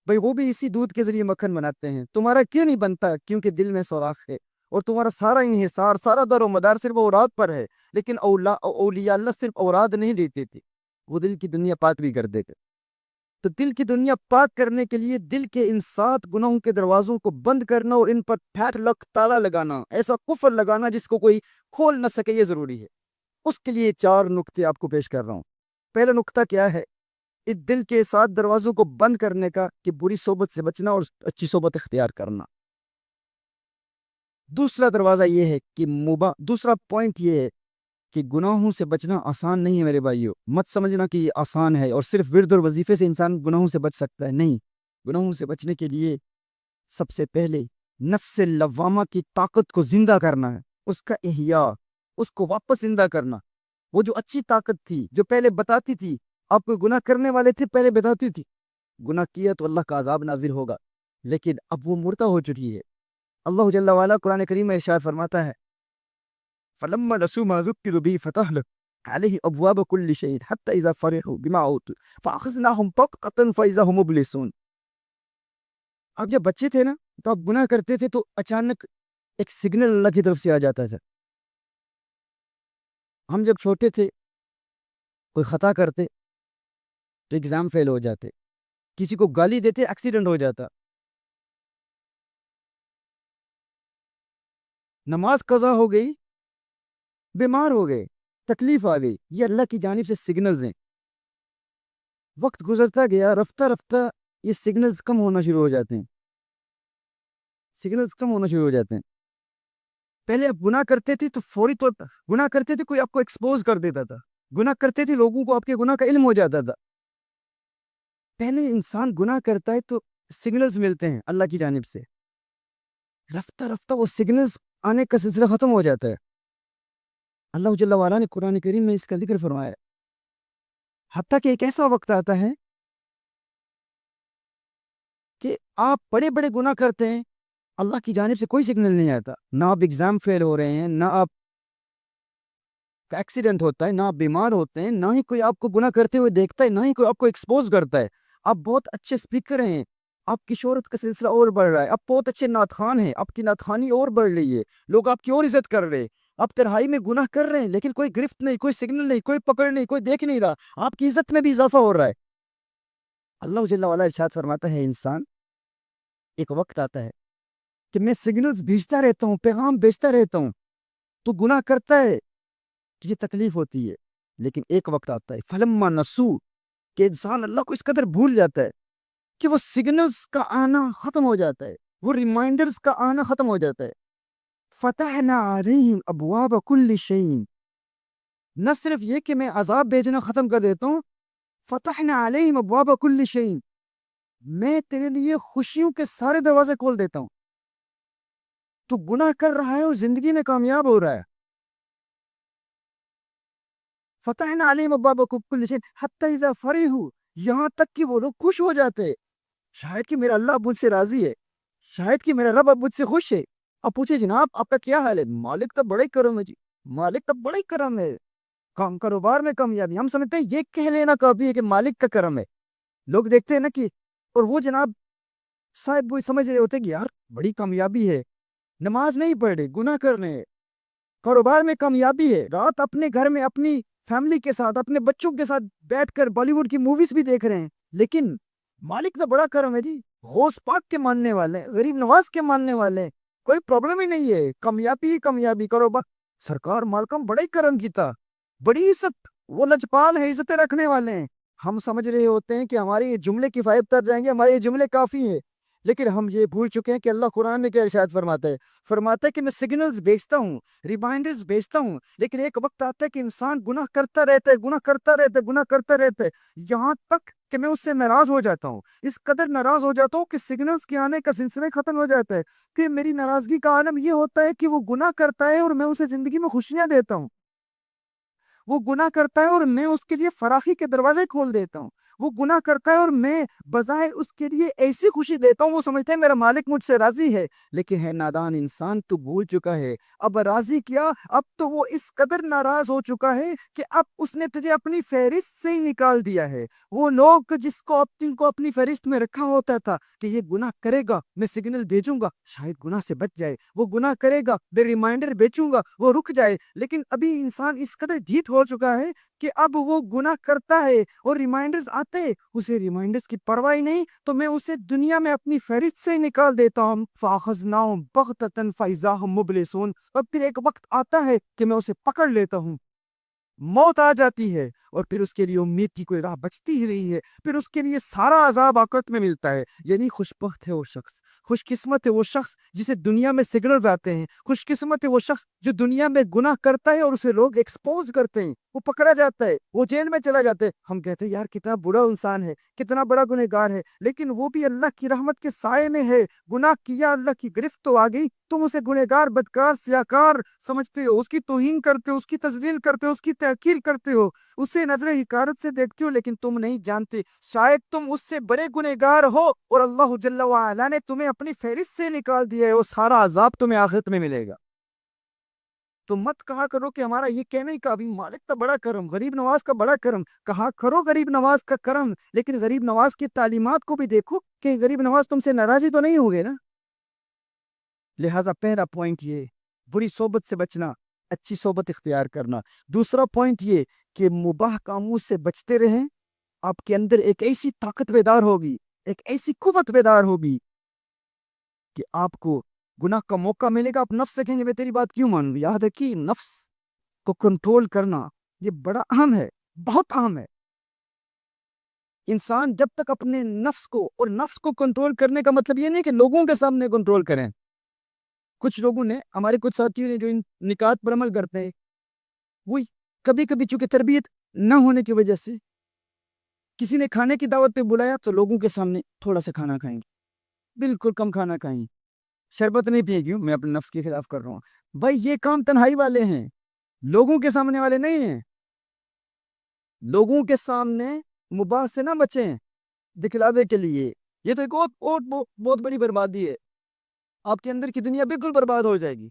B: بھائی وہ بھی اسی دودھ کے ذریعے مکھن بناتے ہیں. تمہارا کیوں نہیں بنتا؟ کیونکہ دل میں سوراخ ہے اور تمہارا سارا انحصار، سارا دار و مدار صرف اوراد پر ہے. لیکن اولیاء اللہ صرف اوراد نہیں لیتے تھے، وہ دل کی دنیا پاک بھی کر دیتے. تو دل کی دنیا پاک کرنے کے لیے دل کے ان 7 گناہوں کے دروازوں کو بند کرنا اور ان پر پھیٹ لک تالا لگانا، ایسا کفر لگانا جس کو کوئی کھول نہ سکے، یہ ضروری ہے. اس کے لیے 4 نقطے آپ کو پیش کر رہا ہوں. پہلا نقطہ کیا ہے؟ اس دل کے 7 دروازوں کو بند کرنے کا کہ بری صحبت سے بچنا اور اچھی صحبت اختیار کرنا. دوسرا دروازہ یہ ہے کہ دوسرا پوائنٹ یہ ہے کہ گناہوں سے بچنا آسان نہیں ہے میرے بھائیو. مت سمجھنا کہ یہ آسان ہے اور صرف ورد اور وظیفے سے انسان گناہوں سے بچ سکتا ہے. نہیں، گناہوں سے بچنے کے لیے سب سے پہلے نفس لوامہ کی طاقت کو زندہ کرنا ہے، اس کا احیاء، اس کو واپس زندہ کرنا. وہ جو اچھی طاقت تھی جو پہلے بتاتی تھی آپ کو گناہ کرنے والے تھے، پہلے بتاتی تھی گناہ کیا تو اللہ کا عذاب نازل ہوگا، لیکن اب وہ مردہ ہو چکی ہے. اللہ جل وعلا قرآن کریم میں ارشاد فرماتا ہے فَلَمَّا نَسُوا مَا ذُكِّرُوا بِهِ فَتَحْنَا عَلَيْهِ أَبْوَابَ كُلِّ شَيْءٍ حَتَّى إِذَا فَرِحُوا بِمَا أُوتُوا فَأَخَذْنَاهُمْ بَغْتَةً فَإِذَا هُمْ مُبْلِسُونَ. اب جب بچے تھے نا تو آپ گناہ کرتے تھے تو اچانک ایک سگنل اللہ کی طرف سے آ جاتا تھا. ہم جب چھوٹے تھے کوئی خطا کرتے تو ایگزام فیل ہو جاتے، کسی کو گالی دیتے ایکسیڈنٹ ہو جاتا، نماز قضا ہو گئی، بیمار ہو گئے، تکلیف آ گئی. یہ اللہ کی جانب سے سگنلز ہیں. وقت گزرتا گیا، رفتہ رفتہ یہ سگنلز کم ہونا شروع ہو جاتے ہیں. سگنلز کم ہونا شروع ہو جاتے ہیں. پہلے آپ گناہ کرتے تھے تو فوری طور پر گناہ کرتے تھے، کوئی آپ کو ایکسپوز کر دیتا تھا. گناہ کرتے تھے، لوگوں کو آپ کے گناہ کا علم ہو جاتا تھا. پہلے انسان گناہ کرتا ہے تو سگنلز ملتے ہیں اللہ کی جانب سے. رفتہ رفتہ وہ سگنلز آنے کا سلسلہ ختم ہو جاتا ہے. اللہ جل وعلا نے قرآن کریم میں اس کا ذکر فرمایا، حتیٰ کہ ایک ایسا وقت آتا ہے کہ آپ بڑے بڑے گناہ کرتے ہیں، اللہ کی جانب سے کوئی سگنل نہیں آتا. نہ آپ ایگزام فیل ہو رہے ہیں، نہ آپ کا ایکسیڈنٹ ہوتا ہے، نہ آپ بیمار ہوتے ہیں، نہ ہی کوئی آپ کو گناہ کرتے ہوئے دیکھتا ہے، نہ ہی کوئی آپ کو ایکسپوز کرتا ہے. آپ بہت اچھے اسپیکر ہیں، آپ کی شہرت کا سلسلہ اور بڑھ رہا ہے، آپ بہت اچھے نعت خوان ہیں، آپ کی نعت خوانی اور بڑھ رہی ہے، لوگ آپ کی اور عزت کر رہے ہیں. آپ تنہائی میں گناہ کر رہے ہیں لیکن کوئی گرفت نہیں، کوئی سگنل نہیں، کوئی پکڑ نہیں، کوئی دیکھ نہیں رہا، آپ کی عزت میں بھی اضافہ ہو رہا ہے. اللہ جل وعلا ارشاد فرماتا ہے انسان ایک وقت آتا ہے کہ میں سگنلز بھیجتا رہتا ہوں، پیغام بھیجتا رہتا ہوں، تو گناہ کرتا ہے، تجھے تکلیف ہوتی ہے. لیکن ایک وقت آتا ہے فلما نسو کہ انسان اللہ کو اس قدر بھول جاتا ہے کہ وہ سگنلز کا آنا ختم ہو جاتا ہے، وہ ریمائنڈرز کا آنا ختم ہو جاتا ہے. فتحنا علیہم ابواب کل شیء، نہ صرف یہ کہ میں عذاب بھیجنا ختم کر دیتا ہوں، فتحنا علیہم ابواب کل شیء، میں تیرے لیے خوشیوں کے سارے دروازے کھول دیتا ہوں. تو گناہ کر رہا ہے اور زندگی میں کامیاب ہو رہا ہے. فتحنا علیہم ابواب کل شیء حتی اذا فرحوا، یہاں تک کہ وہ لوگ خوش ہو جاتے، شاید کہ میرا اللہ مجھ سے راضی ہے، شاید کہ میرا رب اب مجھ سے خوش ہے. اب پوچھے جناب آپ کا کیا حال ہے؟ مالک تو بڑا ہی کرم ہے جی، مالک تو بڑا ہی کرم ہے، کاروبار میں کامیابی. ہم سمجھتے ہیں یہ کہہ لینا کافی ہے کہ مالک کا کرم ہے. لوگ دیکھتے ہیں نا کہ اور وہ جناب صاحب وہ سمجھ رہے ہوتے کہ یار بڑی کامیابی ہے، نماز نہیں پڑھ رہے، گناہ کر رہے ہیں، کاروبار میں کامیابی ہے، رات اپنے گھر میں اپنی فیملی کے ساتھ اپنے بچوں کے ساتھ بیٹھ کر بالی ووڈ کی موویز بھی دیکھ رہے ہیں. لیکن مالک تو بڑا کرم ہے جی، غوث پاک کے ماننے والے، غریب نواز کے ماننے والے، کوئی پرابلم ہی نہیں ہے، کامیابی ہی کامیابی. کاروبار سرکار مالکم بڑا ہی کرم کیتا، بڑی عزت، وہ لجپال ہیں، عزتیں رکھنے والے ہیں. ہم سمجھ رہے ہوتے ہیں کہ ہمارے یہ جملے کفایت تر جائیں گے، ہمارے یہ جملے کافی ہیں، لیکن ہم یہ بھول چکے ہیں کہ اللہ قرآن میں کیا ارشاد فرماتا ہے کہ میں سگنلز بھیجتا ہوں، ریمائنڈرز بھیجتا ہوں، لیکن ایک وقت آتا ہے کہ انسان گناہ کرتا رہتا ہے، گناہ کرتا رہتا ہے، گناہ کرتا رہتا ہے، یہاں تک کہ میں اس سے ناراض ہو جاتا ہوں، اس قدر ناراض ہو جاتا ہوں کہ سگنلز کے آنے کا سلسلہ ختم ہو جاتا ہے. کہ میری ناراضگی کا عالم یہ ہوتا ہے کہ وہ گناہ کرتا ہے اور میں اسے زندگی میں خوشیاں دیتا ہوں، وہ گناہ کرتا ہے اور میں اس کے لیے فراخی کے دروازے کھول دیتا ہوں، وہ گناہ کرتا ہے اور میں بظاہر اس کے لیے ایسی خوشی دیتا ہوں، وہ سمجھتا ہے میرا مالک مجھ سے راضی ہے، لیکن ہے نادان انسان، تو بھول چکا ہے اب راضی کیا، اب تو وہ اس قدر ناراض ہو چکا ہے کہ اب اس نے تجھے اپنی فہرست سے ہی نکال دیا ہے۔ وہ لوگ جس کو اپنی فہرست میں رکھا ہوتا تھا کہ یہ گناہ کرے گا، میں سگنل بھیجوں گا شاید گناہ سے بچ جائے، وہ گناہ کرے گا، میں ریمائنڈر بھیجوں گا وہ رک جائے، لیکن ابھی انسان اس قدر ڈھیٹ ہو چکا ہے کہ اب وہ گناہ کرتا ہے اور ریمائنڈرز آتے، اسے ریمائنڈرز کی پرواہ ہی نہیں، تو میں اسے دنیا میں اپنی فہرست سے نکال دیتا ہوں۔ فَأَخَذْنَاهُمْ بَغْتَةً فَإِذَا هُمْ مُبْلِسُونَ، اور پھر ایک وقت آتا ہے کہ میں اسے پکڑ لیتا ہوں، موت آ جاتی ہے، اور پھر اس کے لیے امید کی کوئی راہ بچتی ہی نہیں ہے، پھر اس کے لیے سارا عذاب آخرت میں ملتا ہے۔ یعنی خوش بخت ہے وہ شخص، خوش قسمت ہے وہ شخص جسے دنیا میں سگنل آتے ہیں، خوش قسمت ہے وہ شخص جو دنیا میں گناہ کرتا ہے اور اسے لوگ ایکسپوز کرتے ہیں، وہ پکڑا جاتا ہے، وہ جیل میں چلا جاتا ہے، ہم کہتے ہیں یار کتنا برا انسان ہے، کتنا بڑا گنہگار ہے، لیکن وہ بھی اللہ کی رحمت کے سائے میں ہے، گناہ کیا، اللہ کی گرفت تو آ گئی، تم اسے گنہگار، بدکار، سیاکار سمجھتے ہو، اس کی توہین کرتے ہو، اس کی تذلیل کرتے ہو، اس کی تحقیر کرتے ہو، اسے نظر حقارت سے دیکھتے ہو، لیکن تم نہیں جانتے شاید تم اس سے بڑے گنہگار ہو، اور اللہ جل وعلا نے تمہیں اپنی فہرست سے نکال دیا ہے، وہ سارا عذاب تمہیں آخرت میں ملے گا۔ تو مت کہا کرو کہ ہمارا یہ کہنے کا بھی مالک کا بڑا کرم، غریب نواز کا بڑا کرم، کہا کرو غریب نواز کا کرم، لیکن غریب نواز کی تعلیمات کو بھی دیکھو کہ غریب نواز تم سے ناراضی تو نہیں ہوگے نا۔ لہٰذا پہلا پوائنٹ یہ، بری صحبت سے بچنا، اچھی صحبت اختیار کرنا۔ دوسرا پوائنٹ یہ کہ مباح کاموں سے بچتے رہیں، آپ کے اندر ایک ایسی طاقت بیدار ہوگی، ایک ایسی قوت بیدار ہوگی کہ آپ کو گناہ کا موقع ملے گا، آپ نفس سے کہیں گے میں تیری بات کیوں مانوں؟ یاد رکھیے نفس کو کنٹرول کرنا یہ بڑا اہم ہے، بہت اہم ہے۔ انسان جب تک اپنے نفس کو، اور نفس کو کنٹرول کرنے کا مطلب یہ نہیں کہ لوگوں کے سامنے کنٹرول کریں۔ کچھ لوگوں نے، ہمارے کچھ ساتھیوں نے جو ان نکات پر عمل کرتے ہیں، وہی کبھی کبھی چونکہ تربیت نہ ہونے کی وجہ سے کسی نے کھانے کی دعوت پہ بلایا تو لوگوں کے سامنے تھوڑا سا کھانا کھائیں گے، بالکل کم کھانا کھائیں گے، شربت نہیں پیے گی، میں اپنے نفس کے خلاف کر رہا ہوں۔ بھائی یہ کام تنہائی والے ہیں، لوگوں کے سامنے والے نہیں ہیں۔ لوگوں کے سامنے مباح سے نہ بچیں دکھلاوے کے لیے، یہ تو ایک اور بہت بڑی بربادی ہے، آپ کے اندر کی دنیا بالکل برباد ہو جائے گی۔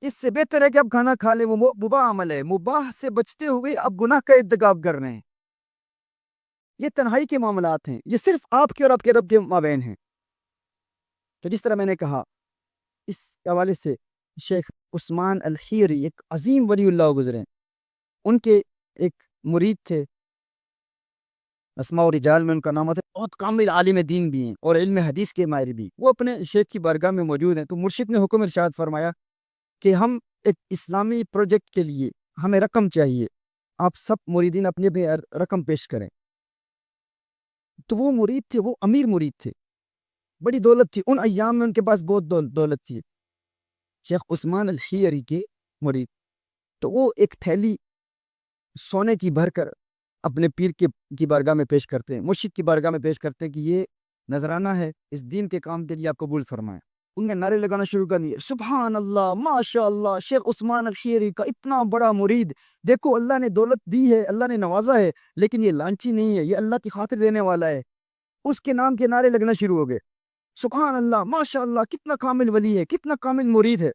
B: اس سے بہتر ہے کہ آپ کھانا کھا لیں، وہ مباح عمل ہے، مباح سے بچتے ہوئے آپ گناہ کا ارتکاب کر رہے ہیں۔ یہ تنہائی کے معاملات ہیں، یہ صرف آپ کے اور آپ کے رب کے مابین ہیں۔ تو جس طرح میں نے کہا، اس حوالے سے شیخ عثمان الحیری ایک عظیم ولی اللہ گزرے، ان کے ایک مرید تھے، اسماء و رجال میں ان کا نام ہوتا ہے، بہت کامل عالم دین بھی ہیں اور علم حدیث کے ماہر بھی، وہ اپنے شیخ کی بارگاہ میں موجود ہیں۔ تو مرشد نے حکم ارشاد فرمایا کہ ہم ایک اسلامی پروجیکٹ کے لیے ہمیں رقم چاہیے، آپ سب مریدین اپنے بھی رقم پیش کریں۔ تو وہ مرید تھے، وہ امیر مرید تھے، بڑی دولت تھی ان ایام میں، ان کے پاس بہت دولت تھی، شیخ عثمان الحیری کے مرید۔ تو وہ ایک تھیلی سونے کی بھر کر اپنے پیر کی بارگاہ میں پیش کرتے ہیں، مرشد کی بارگاہ میں پیش کرتے ہیں کہ یہ نذرانہ ہے، اس دین کے کام کے لیے آپ قبول فرمائیں۔ ان نے نعرے لگانا شروع کر دیے، سبحان اللہ، ماشاء اللہ، شیخ عثمان الحیری کا اتنا بڑا مرید، دیکھو اللہ نے دولت دی ہے، اللہ نے نوازا ہے، لیکن یہ لانچی نہیں ہے، یہ اللہ کی خاطر دینے والا ہے۔ اس کے نام کے نعرے لگنا شروع ہو گئے، سبحان اللہ، ماشاء اللہ، کتنا کامل ولی ہے، کتنا کامل مرید ہے،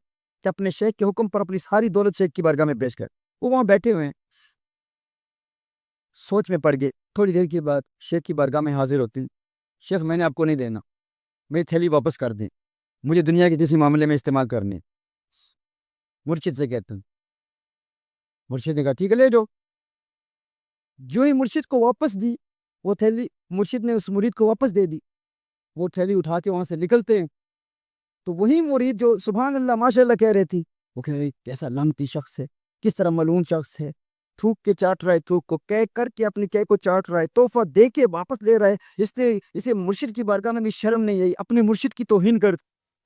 B: کہ اپنے شیخ کے حکم پر اپنی ساری دولت شیخ کی بارگاہ میں پیش کر۔ وہ وہاں بیٹھے ہوئے ہیں، سوچ میں پڑ گئے۔ تھوڑی دیر کے بعد شیخ کی بارگاہ میں حاضر ہوتی، شیخ میں نے آپ کو نہیں دینا، میری تھیلی واپس کر دیں، مجھے دنیا کے کسی معاملے میں استعمال کرنے۔ مرشد سے کہتے ہیں، مرشد نے کہا ٹھیک ہے لے جاؤ۔ جو ہی مرشد کو واپس دی وہ تھیلی، مرشد نے اس مرید کو واپس دے دی، وہ تھیلی اٹھا کے وہاں سے نکلتے ہیں، تو وہی مرید جو سبحان اللہ ماشاء اللہ کہہ رہی تھی، وہ کہہ رہی کیسا لعنتی شخص ہے، کس طرح ملعون شخص ہے، تھوک کے چاٹ رہا ہے، تھوک کو کہہ کر کے اپنی کہہ کو چاٹ رہا ہے، تحفہ دے کے واپس لے رہا ہے، اسے مرشد کی بارگاہ میں بھی شرم نہیں آئی، اپنے مرشد کی توہین کر،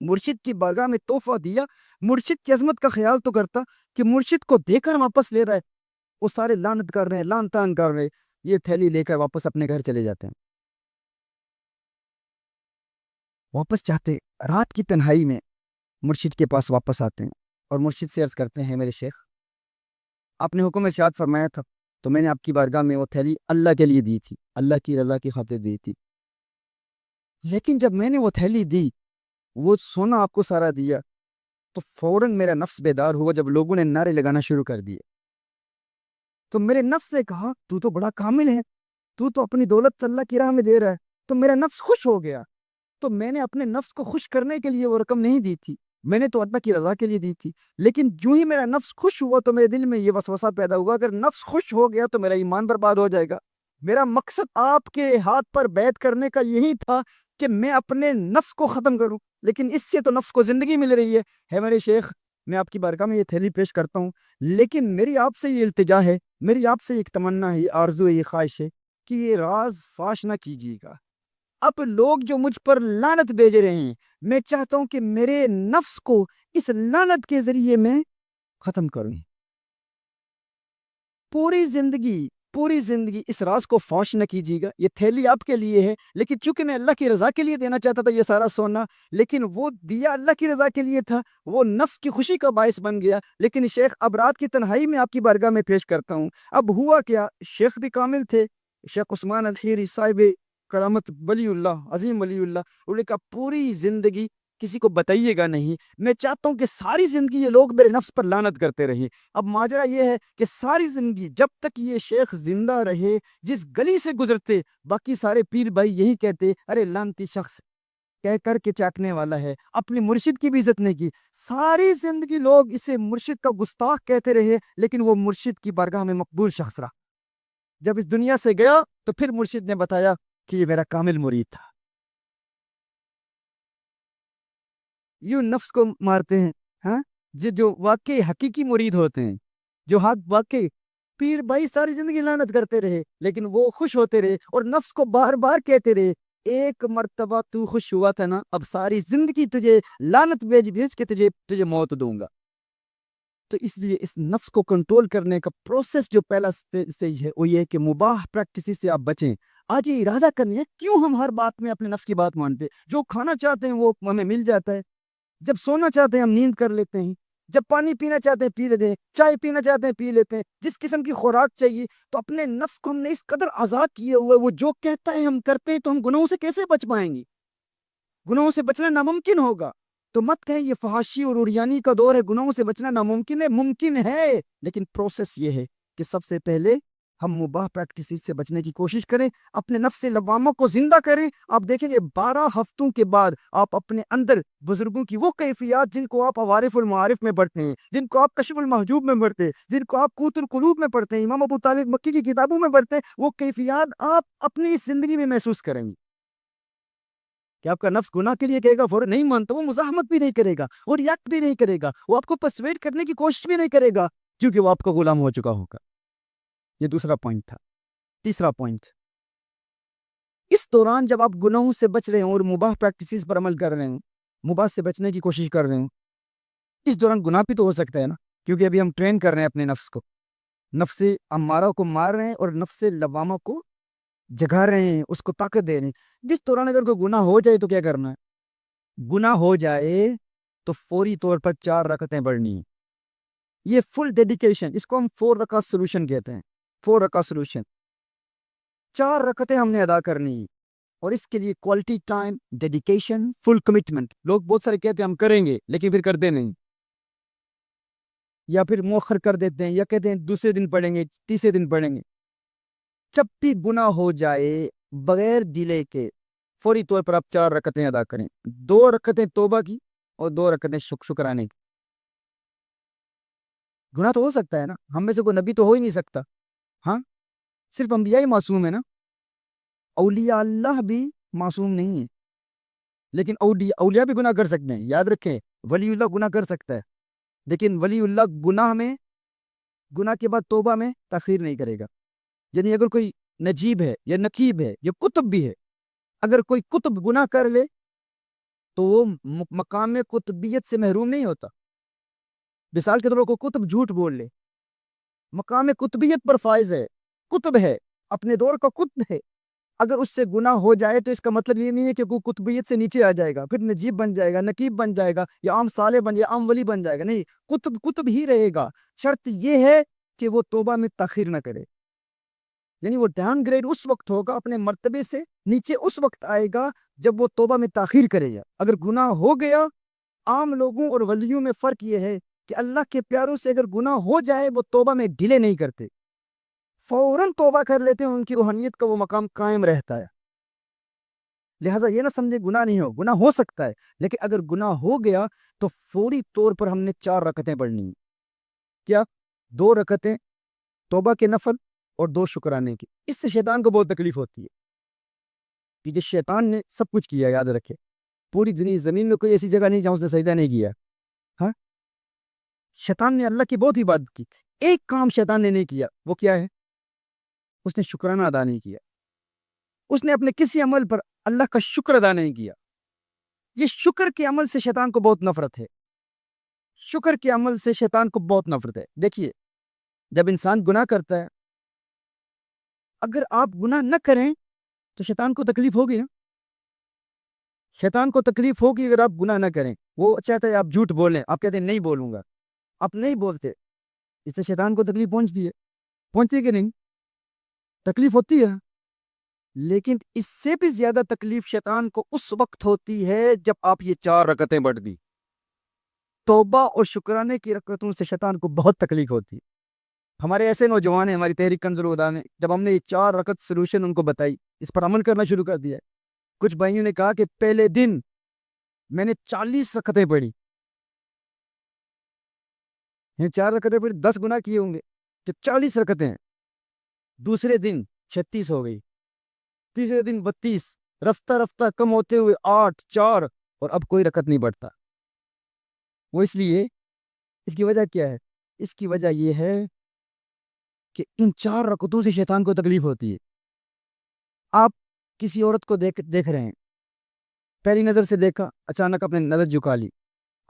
B: مرشد کی بارگاہ میں تحفہ دیا، مرشد کی عظمت کا خیال تو کرتا کہ مرشد کو دے کر واپس لے رہا ہے، وہ سارے لعنت کر رہے ہیں، لعن طعن کر رہے ہیں، یہ تھیلی لے کر واپس اپنے گھر چلے جاتے ہیں۔ واپس چاہتے رات کی تنہائی میں مرشد کے پاس واپس آتے ہیں اور مرشد سے عرض کرتے ہیں میرے شیخ، آپ نے حکم ارشاد فرمایا تھا تو میں نے آپ کی بارگاہ میں وہ تھیلی اللہ کے لیے دی تھی، اللہ کی رضا کی خاطر دی تھی. لیکن جب میں نے وہ تھیلی دی، وہ سونا آپ کو سارا دیا، تو فوراً میرا نفس بیدار ہوا جب لوگوں نے نعرے لگانا شروع کر دیے. تو میرے نفس نے کہا تو تو بڑا کامل ہے، تو اپنی دولت اللہ کی راہ میں دے رہا ہے. تو میرا نفس خوش ہو گیا. تو میں نے اپنے نفس کو خوش کرنے کے لیے وہ رقم نہیں دی تھی، میں نے تو اللہ کی رضا کے لیے دی تھی. لیکن جو ہی میرا نفس خوش ہوا تو میرے دل میں یہ وسوسہ پیدا ہوا، اگر نفس خوش ہو گیا تو میرا ایمان برباد ہو جائے گا. میرا مقصد آپ کے ہاتھ پر بیعت کرنے کا یہی تھا کہ میں اپنے نفس کو ختم کروں، لیکن اس سے تو نفس کو زندگی مل رہی ہے میرے شیخ. میں آپ کی بارگاہ میں یہ تھیلی پیش کرتا ہوں، لیکن میری آپ سے یہ التجا ہے، میری آپ سے ایک تمنا ہے، یہ آرزو ہے، یہ خواہش ہے کہ یہ راز فاش نہ کیجیے گا. اب لوگ جو مجھ پر لعنت بھیج رہے ہیں، میں چاہتا ہوں کہ میرے نفس کو اس لعنت کے ذریعے میں ختم کروں. پوری زندگی اس راز کو فاش نہ کیجیے گا. یہ تھیلی آپ کے لیے ہے، لیکن چونکہ میں اللہ کی رضا کے لیے دینا چاہتا تھا یہ سارا سونا، لیکن وہ دیا اللہ کی رضا کے لیے تھا، وہ نفس کی خوشی کا باعث بن گیا. لیکن شیخ اب رات کی تنہائی میں آپ کی بارگاہ میں پیش کرتا ہوں. اب ہوا کیا، شیخ بھی کامل تھے، شیخ عثمان الحیری صاحب کرامت ولی اللہ، عظیم ولی اللہ. انہوں نے کہا پوری زندگی کسی کو بتائیے گا نہیں، میں چاہتا ہوں کہ ساری زندگی یہ لوگ میرے نفس پر لعنت کرتے رہے. اب ماجرا یہ ہے کہ ساری زندگی جب تک یہ شیخ زندہ رہے، جس گلی سے گزرتے باقی سارے پیر بھائی یہی کہتے ارے لعنتی شخص کہہ کر کے چاٹنے والا ہے، اپنے مرشد کی بھی عزت نہیں کی. ساری زندگی لوگ اسے مرشد کا گستاخ کہتے رہے، لیکن وہ مرشد کی بارگاہ میں مقبول شخص رہا. جب اس دنیا سے گیا تو پھر مرشد نے بتایا کہ یہ میرا کامل مرید تھا. یوں نفس کو مارتے ہیں، ہاں جو واقعی حقیقی مرید ہوتے ہیں، جو واقعی پیر بھائی ساری زندگی لعنت کرتے رہے لیکن وہ خوش ہوتے رہے اور نفس کو بار بار کہتے رہے ایک مرتبہ تو خوش ہوا تھا نا، اب ساری زندگی تجھے لعنت بھیج کے تجھے موت دوں گا. تو اس لیے اس نفس کو کنٹرول کرنے کا پروسیس جو پہلا سٹیج ہے وہ یہ ہے کہ مباح پریکٹسز سے آپ بچیں. آج یہ ارادہ کرنی ہے، کیوں ہم ہر بات میں اپنے نفس کی بات مانتے ہیں؟ جو کھانا چاہتے ہیں وہ ہمیں مل جاتا ہے، جب سونا چاہتے ہیں ہم نیند کر لیتے ہیں، جب پانی پینا چاہتے ہیں پی لیتے ہیں، چائے پینا چاہتے ہیں پی لیتے ہیں، جس قسم کی خوراک چاہیے. تو اپنے نفس کو ہم نے اس قدر آزاد کیے ہوئے، وہ جو کہتا ہے ہم کرتے ہیں، تو ہم گناہوں سے کیسے بچ پائیں گے؟ گناہوں سے بچنا ناممکن ہوگا. تو مت کہیں یہ فحاشی اور عریانی کا دور ہے، گناہوں سے بچنا ناممکن ہے. ممکن ہے، لیکن پروسیس یہ ہے کہ سب سے پہلے ہم مباح پریکٹسز سے بچنے کی کوشش کریں، اپنے نفس لوامہ کو زندہ کریں. آپ دیکھیں گے 12 ہفتوں کے بعد آپ اپنے اندر بزرگوں کی وہ کیفیات جن کو آپ عوارف المعارف میں پڑھتے ہیں، جن کو آپ کشف المحجوب میں پڑھتے ہیں، جن کو آپ قوت القلوب میں پڑھتے ہیں، امام ابو طالب مکی کی کتابوں میں پڑھتے ہیں، وہ کیفیات آپ اپنی اس زندگی میں محسوس کریں گے کہ آپ کا نفس گناہ کے لیے کہے گا فوراً نہیں مانتا، وہ مزاحمت بھی نہیں کرے گا اور ریاکٹ بھی نہیں کرے گا، وہ آپ کو پرسویٹ کرنے کی کوشش بھی نہیں کرے گا، کیونکہ وہ آپ کا غلام ہو چکا ہوگا. یہ دوسرا پوائنٹ تھا. تیسرا پوائنٹ، اس دوران جب آپ گناہوں سے بچ رہے ہوں اور مباح پریکٹسز پر عمل کر رہے ہوں، مباح سے بچنے کی کوشش کر رہے ہوں، اس دوران گناہ بھی تو ہو سکتا ہے نا، کیونکہ ابھی ہم ٹرین کر رہے ہیں اپنے نفس کو، نفس امارہ کو مار رہے ہیں اور نفس لوامہ کو جگا رہے ہیں، اس کو طاقت دے رہے ہیں. جس دوران اگر کوئی گناہ ہو جائے تو کیا کرنا ہے؟ گناہ ہو جائے تو فوری طور پر 4 رکعتیں پڑھنی ہیں. یہ فل ڈیڈیکیشن، اس کو ہم 4 رکعت سولوشن کہتے ہیں. 4 رکعت سولوشن، 4 رکعتیں ہم نے ادا کرنی ہیں، اور اس کے لیے کوالٹی ٹائم، ڈیڈیکیشن، فل کمٹمنٹ. لوگ بہت سارے کہتے ہیں ہم کریں گے لیکن پھر کرتے نہیں، یا پھر مؤخر کر دیتے ہیں، یا کہتے ہیں دوسرے دن پڑھیں گے، تیسرے دن پڑھیں گے. جب بھی گناہ ہو جائے بغیر ڈیلے کے فوری طور پر آپ 4 رکعتیں ادا کریں. 2 رکعتیں توبہ کی اور 2 رکعتیں شکرانے کی. گناہ تو ہو سکتا ہے نا، ہم میں سے کوئی نبی تو ہو ہی نہیں سکتا، ہاں صرف انبیاء ہی معصوم ہے نا، اولیاء اللہ بھی معصوم نہیں ہے. لیکن اولیاء بھی گناہ کر سکتے ہیں، یاد رکھیں ولی اللہ گناہ کر سکتا ہے، لیکن ولی اللہ گناہ کے بعد توبہ میں تاخیر نہیں کرے گا. یعنی اگر کوئی نجیب ہے یا نقیب ہے یا کتب بھی ہے، اگر کوئی کتب گناہ کر لے تو وہ مقام کتبیت سے محروم نہیں ہوتا. مثال کے طور پر کوئی کتب جھوٹ بول لے، مقام کتبیت پر فائز ہے، کتب ہے، اپنے دور کا کتب ہے. اگر اس سے گناہ ہو جائے تو اس کا مطلب یہ نہیں ہے کہ وہ کتبیت سے نیچے آ جائے گا، پھر نجیب بن جائے گا، نقیب بن جائے گا، یا عام صالح بن جائے گا، عام ولی بن جائے گا. نہیں، کتب ہی رہے گا. شرط یہ ہے کہ وہ توبہ میں تاخیر نہ کرے. یعنی وہ ڈاؤن گریڈ اس وقت ہوگا، اپنے مرتبے سے نیچے اس وقت آئے گا جب وہ توبہ میں تاخیر کرے گا۔ اگر گناہ ہو گیا، عام لوگوں اور ولیوں میں فرق یہ ہے کہ اللہ کے پیاروں سے اگر گناہ ہو جائے وہ توبہ میں ڈیلے نہیں کرتے، فوراً توبہ کر لیتے ہیں، ان کی روحانیت کا وہ مقام قائم رہتا ہے۔ لہٰذا یہ نہ سمجھے گناہ نہیں ہو، گناہ ہو سکتا ہے، لیکن اگر گناہ ہو گیا تو فوری طور پر ہم نے 4 رکعتیں پڑھنی ہیں۔ کیا؟ 2 رکعتیں توبہ کے نفل اور 2 شکرانے کی۔ اس سے شیطان کو بہت تکلیف ہوتی ہے کہ جس شیطان نے سب کچھ کیا، یاد رکھے پوری دنیا زمین میں کوئی ایسی جگہ نہیں جہاں اس نے سجدہ نہیں کیا۔ ہاں، شیطان نے اللہ کی بہت عبادت کی، ایک کام شیطان نے نہیں کیا، وہ کیا ہے؟ اس نے شکرانہ ادا نہیں کیا، اس نے اپنے کسی عمل پر اللہ کا شکر ادا نہیں کیا۔ یہ شکر کے عمل سے شیطان کو بہت نفرت ہے، شکر کے عمل سے شیطان کو بہت نفرت ہے۔ دیکھیے، جب انسان گناہ کرتا ہے، اگر آپ گناہ نہ کریں تو شیطان کو تکلیف ہوگی نا، شیطان کو تکلیف ہوگی اگر آپ گناہ نہ کریں۔ وہ چاہتا ہے آپ جھوٹ بولیں، آپ کہتے ہیں نہیں بولوں گا، آپ نہیں بولتے، اس سے شیطان کو تکلیف پہنچتی ہے، پہنچتی ہے کہ نہیں؟ تکلیف ہوتی ہے، لیکن اس سے بھی زیادہ تکلیف شیطان کو اس وقت ہوتی ہے جب آپ یہ 4 رکعتیں پڑھ دی۔ توبہ اور شکرانے کی رکعتوں سے شیطان کو بہت تکلیف ہوتی ہے۔ ہمارے ایسے نوجوان ہیں، ہماری تحریک کنز الہدیٰ نے، جب ہم نے یہ 4 رکعت سلوشن ان کو بتائی، اس پر عمل کرنا شروع کر دیا۔ کچھ بھائیوں نے کہا کہ پہلے دن میں نے 40 رکعتیں پڑھی، یہ 4 رکعتیں پڑھی، 10 گناہ کیے ہوں گے تو 40 رکعتیں ہیں۔ دوسرے دن 36 ہو گئی، تیسرے دن 32، رفتہ رفتہ کم ہوتے ہوئے 8، 4، اور اب کوئی رکعت نہیں بڑھتا۔ وہ اس لیے، اس کی وجہ کیا ہے؟ اس کی وجہ یہ ہے کہ ان 4 رکعتوں سے شیطان کو تکلیف ہوتی ہے۔ آپ کسی عورت کو دیکھ رہے ہیں، پہلی نظر سے دیکھا، اچانک اپنے نظر جھکا لی،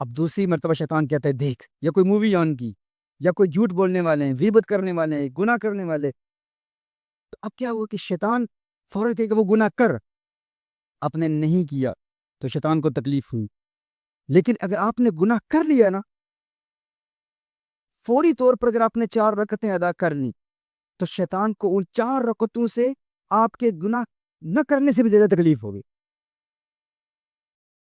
B: اب دوسری مرتبہ شیطان کہتا ہے دیکھ، یا کوئی مووی آن کی، یا کوئی جھوٹ بولنے والے ہیں، غیبت کرنے والے ہیں، گناہ کرنے والے، تو اب کیا ہوا کہ شیطان فوراً کہے کہ وہ گناہ کر، آپ نے نہیں کیا تو شیطان کو تکلیف ہوئی۔ لیکن اگر آپ نے گناہ کر لیا نا، فوری طور پر اگر آپ نے 4 رکعتیں ادا کر لی تو شیطان کو ان 4 رکعتوں سے آپ کے گناہ نہ کرنے سے بھی زیادہ تکلیف ہوگی،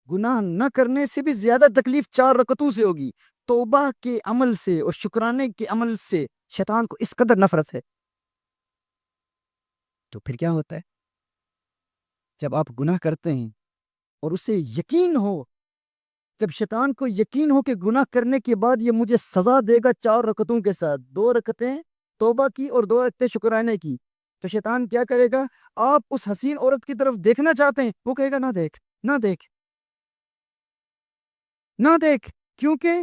B: گناہ نہ کرنے سے بھی زیادہ تکلیف 4 رکعتوں سے ہوگی۔ توبہ کے عمل سے اور شکرانے کے عمل سے شیطان کو اس قدر نفرت ہے۔ تو پھر کیا ہوتا ہے؟ جب آپ گناہ کرتے ہیں اور اسے یقین ہو، جب شیطان کو یقین ہو کہ گناہ کرنے کے بعد یہ مجھے سزا دے گا 4 رکعتوں کے ساتھ، 2 رکعتیں توبہ کی اور 2 رکعتیں شکرانے کی، تو شیطان کیا کرے گا؟ آپ اس حسین عورت کی طرف دیکھنا چاہتے ہیں، وہ کہے گا نہ دیکھ، نہ دیکھ، نہ دیکھ، کیونکہ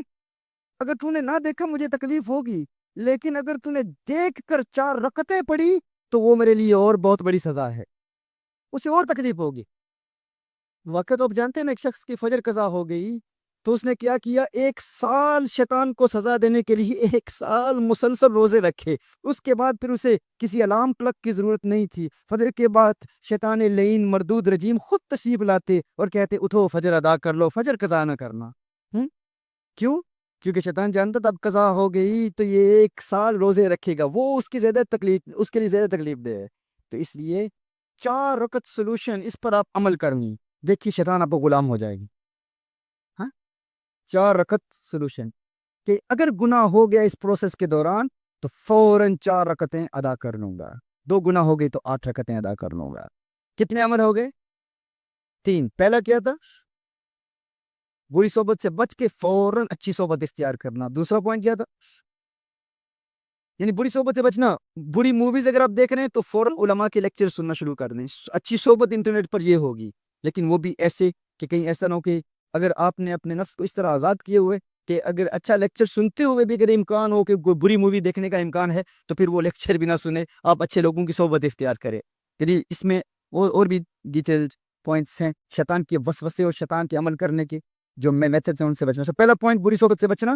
B: اگر تو نے نہ دیکھا مجھے تکلیف ہوگی، لیکن اگر تو نے دیکھ کر 4 رکعتیں پڑھی تو وہ میرے لیے اور بہت بڑی سزا ہے، اسے اور تکلیف ہوگی۔ واقعہ تو آپ جانتے ہیں نا، ایک شخص کی فجر قضا ہو گئی تو اس نے کیا کیا؟ 1 سال شیطان کو سزا دینے کے لیے 1 سال مسلسل روزے رکھے، اس کے بعد پھر اسے کسی الارم پلک کی ضرورت نہیں تھی۔ فجر کے بعد شیطان لعین مردود رجیم خود تشریف لاتے اور کہتے اٹھو فجر ادا کر لو، فجر قضا نہ کرنا۔ کیوں؟ کیونکہ شیطان جانتا تھا اب قضا ہو گئی تو یہ 1 سال روزے رکھے گا، وہ اس کی زیادہ تکلیف، اس کے لیے زیادہ تکلیف دہ ہے۔ تو اس لیے 4 رکعت سولوشن، اس پر آپ عمل کرنی، دیکھیے شیطان آپ کو غلام ہو جائے گی۔ ہاں، 4 رکعت سولوشن کہ اگر گناہ ہو گیا اس پروسیس کے دوران تو فوراً 4 رکعتیں ادا کر لوں گا، 2 گناہ ہو گئی تو 8 رکعتیں ادا کر لوں گا۔ کتنے عمل ہو گئے؟ 3۔ پہلا کیا تھا؟ بری صحبت سے بچ کے فوراً اچھی صحبت اختیار کرنا۔ دوسرا پوائنٹ کیا تھا؟ یعنی بری صحبت سے بچنا، بری موویز اگر آپ دیکھ رہے ہیں تو فوراً علماء کے لیکچر سننا شروع کر دیں۔ اچھی صحبت انٹرنیٹ پر یہ ہوگی، لیکن وہ بھی ایسے کہ کہیں ایسا نہ ہو کہ اگر آپ نے اپنے نفس کو اس طرح آزاد کیے ہوئے کہ اگر اچھا لیکچر سنتے ہوئے بھی اگر امکان ہو کہ کوئی بری مووی دیکھنے کا امکان ہے تو پھر وہ لیکچر بھی نہ سنے، آپ اچھے لوگوں کی صحبت اختیار کریں۔ یعنی اس میں اور بھی ڈیٹیلڈ پوائنٹس ہیں شیطان کے وسوسے اور شیطان کے عمل کرنے کے جو میتھڈز ہیں ان سے بچنا۔ پہلا پوائنٹ بری صحبت سے بچنا،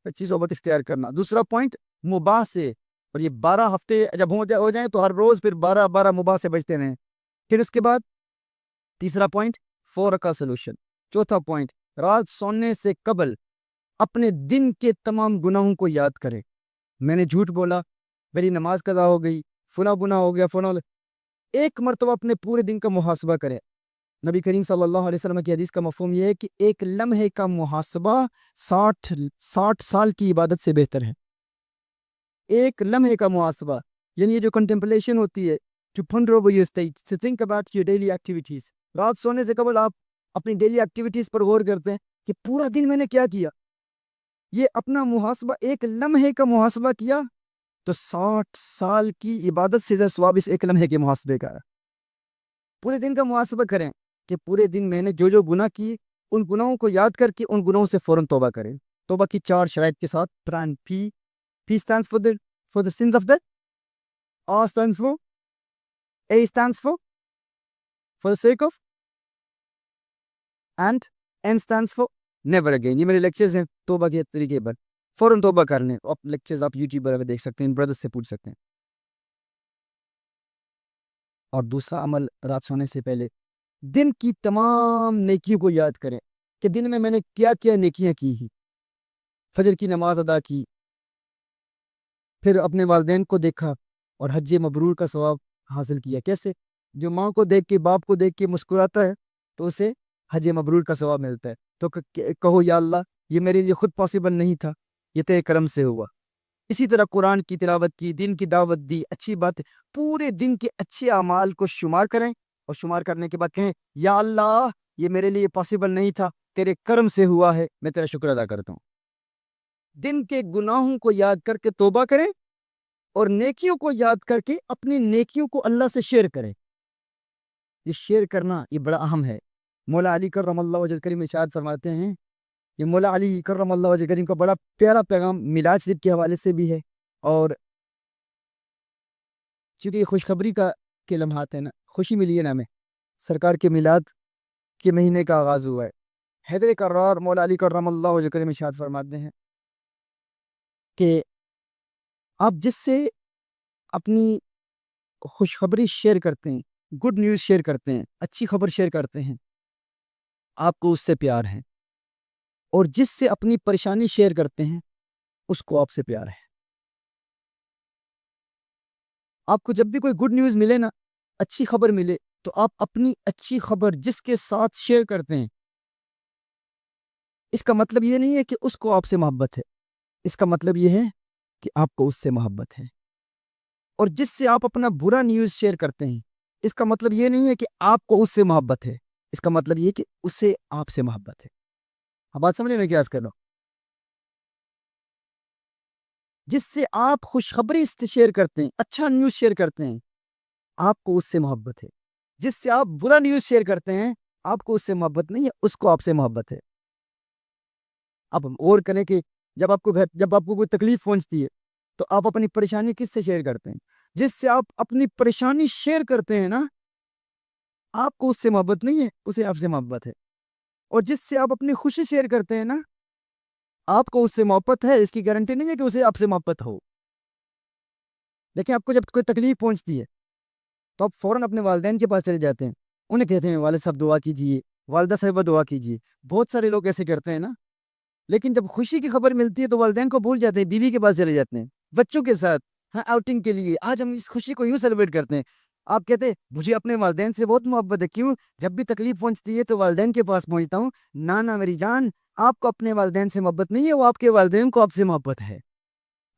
B: اچھی صحبت اختیار کرنا۔ دوسرا پوائنٹ مباح سے، اور یہ 12 ہفتے جب ہو جائیں تو ہر روز پھر 12 مباح سے بچتے رہیں۔ پھر اس کے بعد تیسرا پوائنٹ 4 کا سلوشن۔ چوتھا پوائنٹ رات سونے سے قبل اپنے دن کے تمام گناہوں کو یاد کرے۔ میں نے جھوٹ بولا، میری نماز قضا ہو گئی، فلاں گناہ ہو گیا فلاں. ایک مرتبہ اپنے پورے دن کا محاسبہ کریں. نبی کریم صلی اللہ علیہ وسلم کی حدیث کا مفہوم یہ ہے کہ ایک لمحے کا محاسبہ 60 سال کی عبادت سے بہتر ہے. ایک لمحے کا محاسبہ یعنی یہ جو کنٹمپلیشن ہوتی ہے, to ponder over your state, to think about your daily activities. رات سونے سے قبل آپ اپنی ڈیلی ایکٹیویٹیز پر غور کرتے ہیں کہ پورا دن میں نے کیا کیا. یہ اپنا محاسبہ, ایک لمحے کا محاسبہ کیا تو 60 سال کی عبادت سے زیادہ ثواب اس ایک لمحے کے محاسبے کا ہے. پورے دن کا محاسبہ کریں کہ پورے دن میں نے جو گناہ کیے ان گناہوں کو یاد کر کے ان گناہوں سے فوراً توبہ کریں. توبہ کی 4 شرائط کے ساتھ. پران P stands for the sins of the, R stands for, A stands for the sake of, and N stands for never again. یہ میرے لیکچرز ہیں توبہ کے طریقے پر. فوراً توبہ کرنے. لیکچرز آپ یوٹیوب پر دیکھ سکتے ہیں, بردرز سے پوچھ سکتے ہیں. اور دوسرا عمل, رات سونے سے پہلے دن کی تمام نیکیوں کو یاد کریں کہ دن میں نے کیا کیا نیکیاں کی ہیں. فجر کی نماز ادا کی, پھر اپنے والدین کو دیکھا اور حج مبرور کا ثواب حاصل کیا. کیسے؟ جو ماں کو دیکھ کے, باپ کو دیکھ کے مسکراتا ہے تو اسے حج مبرور کا ثواب ملتا ہے. تو کہو یا اللہ یہ میرے لیے خود پاسبل نہیں تھا, یہ تیرے کرم سے ہوا. اسی طرح قرآن کی تلاوت کی, دین کی دعوت دی, اچھی بات ہے. پورے دن کے اچھے اعمال کو شمار کریں اور شمار کرنے کے بعد کہیں یا اللہ یہ میرے لیے پاسبل نہیں تھا, تیرے کرم سے ہوا ہے, میں تیرا شکر ادا کرتا ہوں. دن کے گناہوں کو یاد کر کے توبہ کریں اور نیکیوں کو یاد کر کے اپنی نیکیوں کو اللہ سے شیئر کریں. یہ شیئر کرنا یہ بڑا اہم ہے. مولا علی کرم اللہ وجہ کریم ارشاد فرماتے ہیں, یہ مولا علی کرم اللہ وجہ کریم کا بڑا پیارا پیغام میلاد شریف کے حوالے سے بھی ہے. اور چونکہ یہ خوشخبری کے لمحات ہیں نا, خوشی ملی ہے نا ہمیں, سرکار کے میلاد کے مہینے کا آغاز ہوا ہے. حیدر کرار مولا علی کرم اللہ وجہ کریم ارشاد فرماتے ہیں کہ آپ جس سے اپنی خوشخبری شیئر کرتے ہیں, گڈ نیوز شیئر کرتے ہیں, اچھی خبر شیئر کرتے ہیں, آپ کو اس سے پیار ہے. اور جس سے اپنی پریشانی شیئر کرتے ہیں اس کو آپ سے پیار ہے. آپ کو جب بھی کوئی گڈ نیوز ملے نا, اچھی خبر ملے, تو آپ اپنی اچھی خبر جس کے ساتھ شیئر کرتے ہیں, اس کا مطلب یہ نہیں ہے کہ اس کو آپ سے محبت ہے, اس کا مطلب یہ ہے کہ آپ کو اس سے محبت ہے. اور جس سے آپ اپنا برا نیوز شیئر کرتے ہیں, اس کا مطلب یہ نہیں ہے کہ آپ کو اس سے محبت ہے, اس کا مطلب یہ کہ اس سے آپ سے محبت ہے. اب بات سمجھے میں کیا عرض کر رہا ہوں؟ جس سے آپ خوشخبری شیئر کرتے ہیں, اچھا نیوز شیئر کرتے ہیں, آپ کو اس سے محبت ہے. جس سے آپ برا نیوز شیئر کرتے ہیں, آپ کو اس سے محبت نہیں ہے, اس کو آپ سے محبت ہے. اب ہم اور کریں کہ جب آپ کو کوئی تکلیف پہنچتی ہے تو آپ اپنی پریشانی کس سے شیئر کرتے ہیں؟ جس سے آپ اپنی پریشانی شیئر کرتے ہیں نا, آپ کو اس سے محبت نہیں ہے, اسے آپ سے محبت ہے. اور جس سے آپ اپنی خوشی شیئر کرتے ہیں نا, آپ کو اس سے محبت ہے, اس کی گارنٹی نہیں ہے کہ اسے آپ سے محبت ہو. لیکن آپ کو جب کوئی تکلیف پہنچتی ہے تو آپ فوراً اپنے والدین کے پاس چلے جاتے ہیں, انہیں کہتے ہیں والد صاحب دعا کیجیے, والدہ صاحبہ دعا کیجیے. بہت سارے لوگ ایسے کرتے ہیں نا. لیکن جب خوشی کی خبر ملتی ہے تو والدین کو بھول جاتے ہیں, بیوی کے پاس چلے جاتے ہیں, بچوں کے ساتھ ہاں آؤٹنگ کے لیے. آج ہم اس خوشی کو یوں سیلیبریٹ کرتے ہیں. آپ کہتے ہیں مجھے اپنے والدین سے بہت محبت ہے, کیوں؟ جب بھی تکلیف پہنچتی ہے تو والدین کے پاس پہنچتا ہوں. نانا میری جان, آپ کو اپنے والدین سے محبت نہیں ہے, وہ آپ کے والدین کو آپ سے محبت ہے.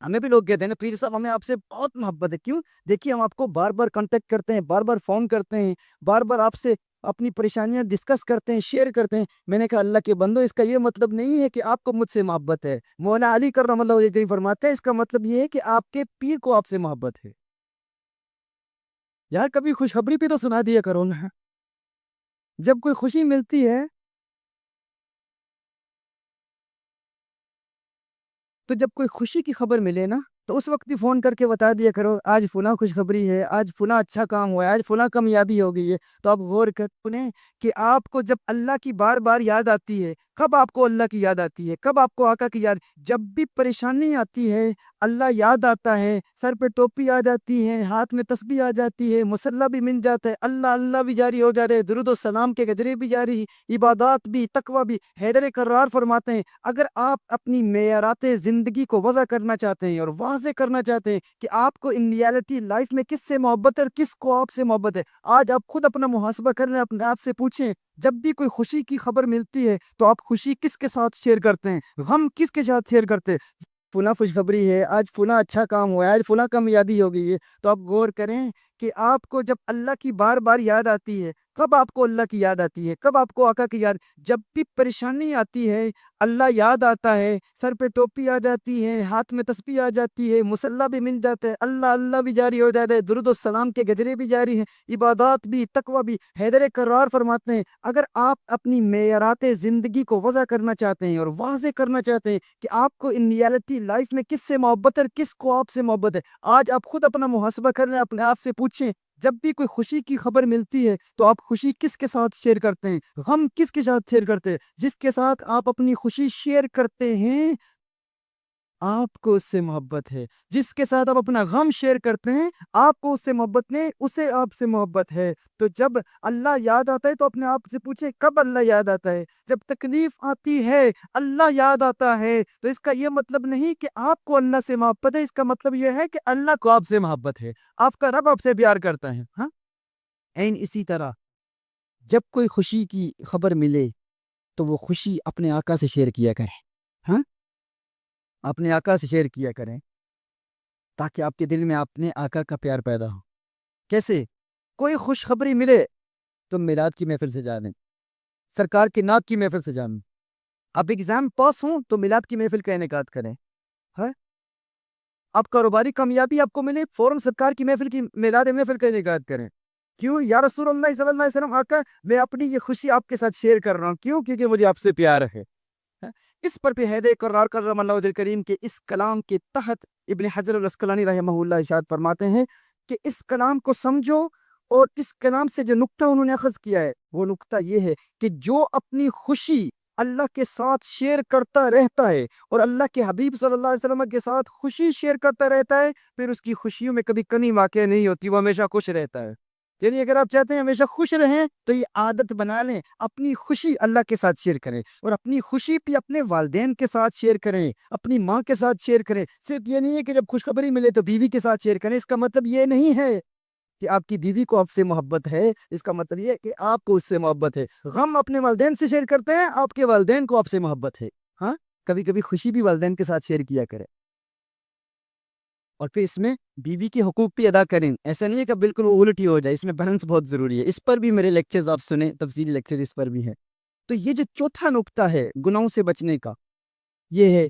B: ہمیں بھی لوگ کہتے ہیں نا پیر صاحب ہمیں آپ سے بہت محبت ہے, کیوں؟ دیکھیے ہم آپ کو بار بار کانٹیکٹ کرتے ہیں, بار بار فون کرتے ہیں, بار بار آپ سے اپنی پریشانیاں ڈسکس کرتے ہیں, شیئر کرتے ہیں. میں نے کہا اللہ کے بندو, اس کا یہ مطلب نہیں ہے کہ آپ کو مجھ سے محبت ہے. مولا علی کرم اللہ وجہ فرماتے ہیں اس کا مطلب یہ ہے کہ آپ کے پیر کو آپ سے محبت ہے. یار کبھی خوشخبری پہ تو سنا دیا کرو نا. جب کوئی خوشی ملتی ہے تو جب کوئی خوشی کی خبر ملے نا, تو اس وقت بھی فون کر کے بتا دیا کرو آج فلاں خوشخبری ہے, آج فلاں اچھا کام ہوا ہے, آج فلاں کامیابی ہو گئی ہے. تو آپ غور کر سنیں کہ آپ کو جب اللہ کی بار بار یاد آتی ہے کب آپ کو اللہ کی یاد آتی ہے؟ کب آپ کو آقا کی یاد؟ جب بھی پریشانی آتی ہے اللہ یاد آتا ہے، سر پہ ٹوپی آ جاتی ہے، ہاتھ میں تسبیح آ جاتی ہے، مسلح بھی مل جاتا ہے، اللہ اللہ بھی جاری ہو جاتے ہیں، درود و سلام کے گجرے بھی جاری، عبادات بھی، تقوی بھی۔ حیدر کرار فرماتے ہیں اگر آپ اپنی معیارات زندگی کو وضع کرنا چاہتے ہیں اور واضح کرنا چاہتے ہیں کہ آپ کو ان ریالٹی لائف میں کس سے محبت ہے اور کس کو آپ سے محبت ہے، آج آپ خود اپنا محاسبہ کر لیں، اپنے آپ سے پوچھیں جب بھی کوئی خوشی کی خبر ملتی ہے تو آپ خوشی کس کے ساتھ شیئر کرتے ہیں، غم کس کے ساتھ شیئر کرتے ہیں؟ فلاں خوشخبری ہے، آج فلاں اچھا کام ہوا ہے، آج فلاں کامیابی ہو گئی ہے، تو آپ غور کریں کہ آپ کو جب اللہ کی بار بار یاد آتی ہے، کب آپ کو اللہ کی یاد آتی ہے، کب آپ کو آقا کی یاد؟ جب بھی پریشانی آتی ہے اللہ یاد آتا ہے، سر پہ ٹوپی آ جاتی ہے، ہاتھ میں تسبیح آ جاتی ہے، مسلح بھی مل جاتا ہے، اللہ اللہ بھی جاری ہو جاتا ہے، درود و سلام کے گجرے بھی جاری ہیں، عبادات بھی، تقوی بھی۔ حیدر کرار فرماتے ہیں اگر آپ اپنی معیارات زندگی کو وضع کرنا چاہتے ہیں اور واضح کرنا چاہتے ہیں کہ آپ کو ان ریالٹی لائف میں کس سے محبت ہے اور کس کو آپ سے محبت ہے، آج آپ خود اپنا محاسبہ کر لیں، اپنے آپ سے پوچھیں جب بھی کوئی خوشی کی خبر ملتی ہے تو آپ خوشی کس کے ساتھ شیئر کرتے ہیں، غم کس کے ساتھ شیئر کرتے ہیں؟ جس کے ساتھ آپ اپنی خوشی شیئر کرتے ہیں آپ کو اس سے محبت ہے، جس کے ساتھ آپ اپنا غم شیئر کرتے ہیں آپ کو اس سے محبت نہیں، اسے آپ سے محبت ہے۔ تو جب اللہ یاد آتا ہے تو اپنے آپ سے پوچھیں کب اللہ یاد آتا ہے؟ جب تکلیف آتی ہے اللہ یاد آتا ہے تو اس کا یہ مطلب نہیں کہ آپ کو اللہ سے محبت ہے، اس کا مطلب یہ ہے کہ اللہ کو آپ سے محبت ہے، آپ کا رب آپ سے پیار کرتا ہے۔ ہاں، این اسی طرح جب کوئی خوشی کی خبر ملے تو وہ خوشی اپنے آقا سے شیئر کیا کریں، ہاں، اپنے آقا سے شیئر کیا کریں تاکہ آپ کے دل میں اپنے آقا کا پیار پیدا ہو۔ کیسے؟ کوئی خوشخبری ملے تو میلاد کی محفل سے جانیں، سرکار کی نعت کی محفل سے جانیں، اب ایگزام پاس ہوں تو میلاد کی محفل کا انعقاد کریں، ہاں، اب کاروباری کامیابی آپ کو ملے فوراً سرکار کی محفل کی میلاد محفل کا انعقاد کریں۔ کیوں؟ یا رسول اللہ صلی اللہ علیہ وسلم، آقا میں اپنی یہ خوشی آپ کے ساتھ شیئر کر رہا ہوں، کیوں؟ کیونکہ مجھے آپ سے پیار ہے۔ اس پر بھی حیدر کرار کرم اللہ وجہ کریم کے اس کلام کے تحت ابن حجر الاسقلانی رحمہ اللہ ارشاد فرماتے ہیں کہ اس کلام کو سمجھو، اور اس کلام سے جو نقطہ انہوں نے اخذ کیا ہے وہ نقطہ یہ ہے کہ جو اپنی خوشی اللہ کے ساتھ شیئر کرتا رہتا ہے اور اللہ کے حبیب صلی اللہ علیہ وسلم کے ساتھ خوشی شیئر کرتا رہتا ہے، پھر اس کی خوشیوں میں کبھی کمی واقع نہیں ہوتی، وہ ہمیشہ خوش رہتا ہے۔ یعنی اگر آپ چاہتے ہیں ہمیشہ خوش رہیں تو یہ عادت بنا لیں، اپنی خوشی اللہ کے ساتھ شیئر کریں، اور اپنی خوشی بھی اپنے والدین کے ساتھ شیئر کریں، اپنی ماں کے ساتھ شیئر کریں۔ صرف یہ نہیں ہے کہ جب خوشخبری ملے تو بیوی کے ساتھ شیئر کریں، اس کا مطلب یہ نہیں ہے کہ آپ کی بیوی کو آپ سے محبت ہے، اس کا مطلب یہ ہے کہ آپ کو اس سے محبت ہے۔ غم اپنے والدین سے شیئر کرتے ہیں، آپ کے والدین کو آپ سے محبت ہے۔ ہاں، کبھی کبھی خوشی بھی والدین کے ساتھ شیئر کیا کریں، اور پھر اس میں بیوی کے حقوق بھی ادا کریں۔ ایسا نہیں ہے کہ بالکل وہ الٹ ہی ہو جائے، اس میں بیلنس بہت ضروری ہے۔ اس پر بھی میرے لیکچرز آپ سنیں، تفصیلی لیکچر اس پر بھی ہے۔ تو یہ جو چوتھا نقطہ ہے گناہوں سے بچنے کا، یہ ہے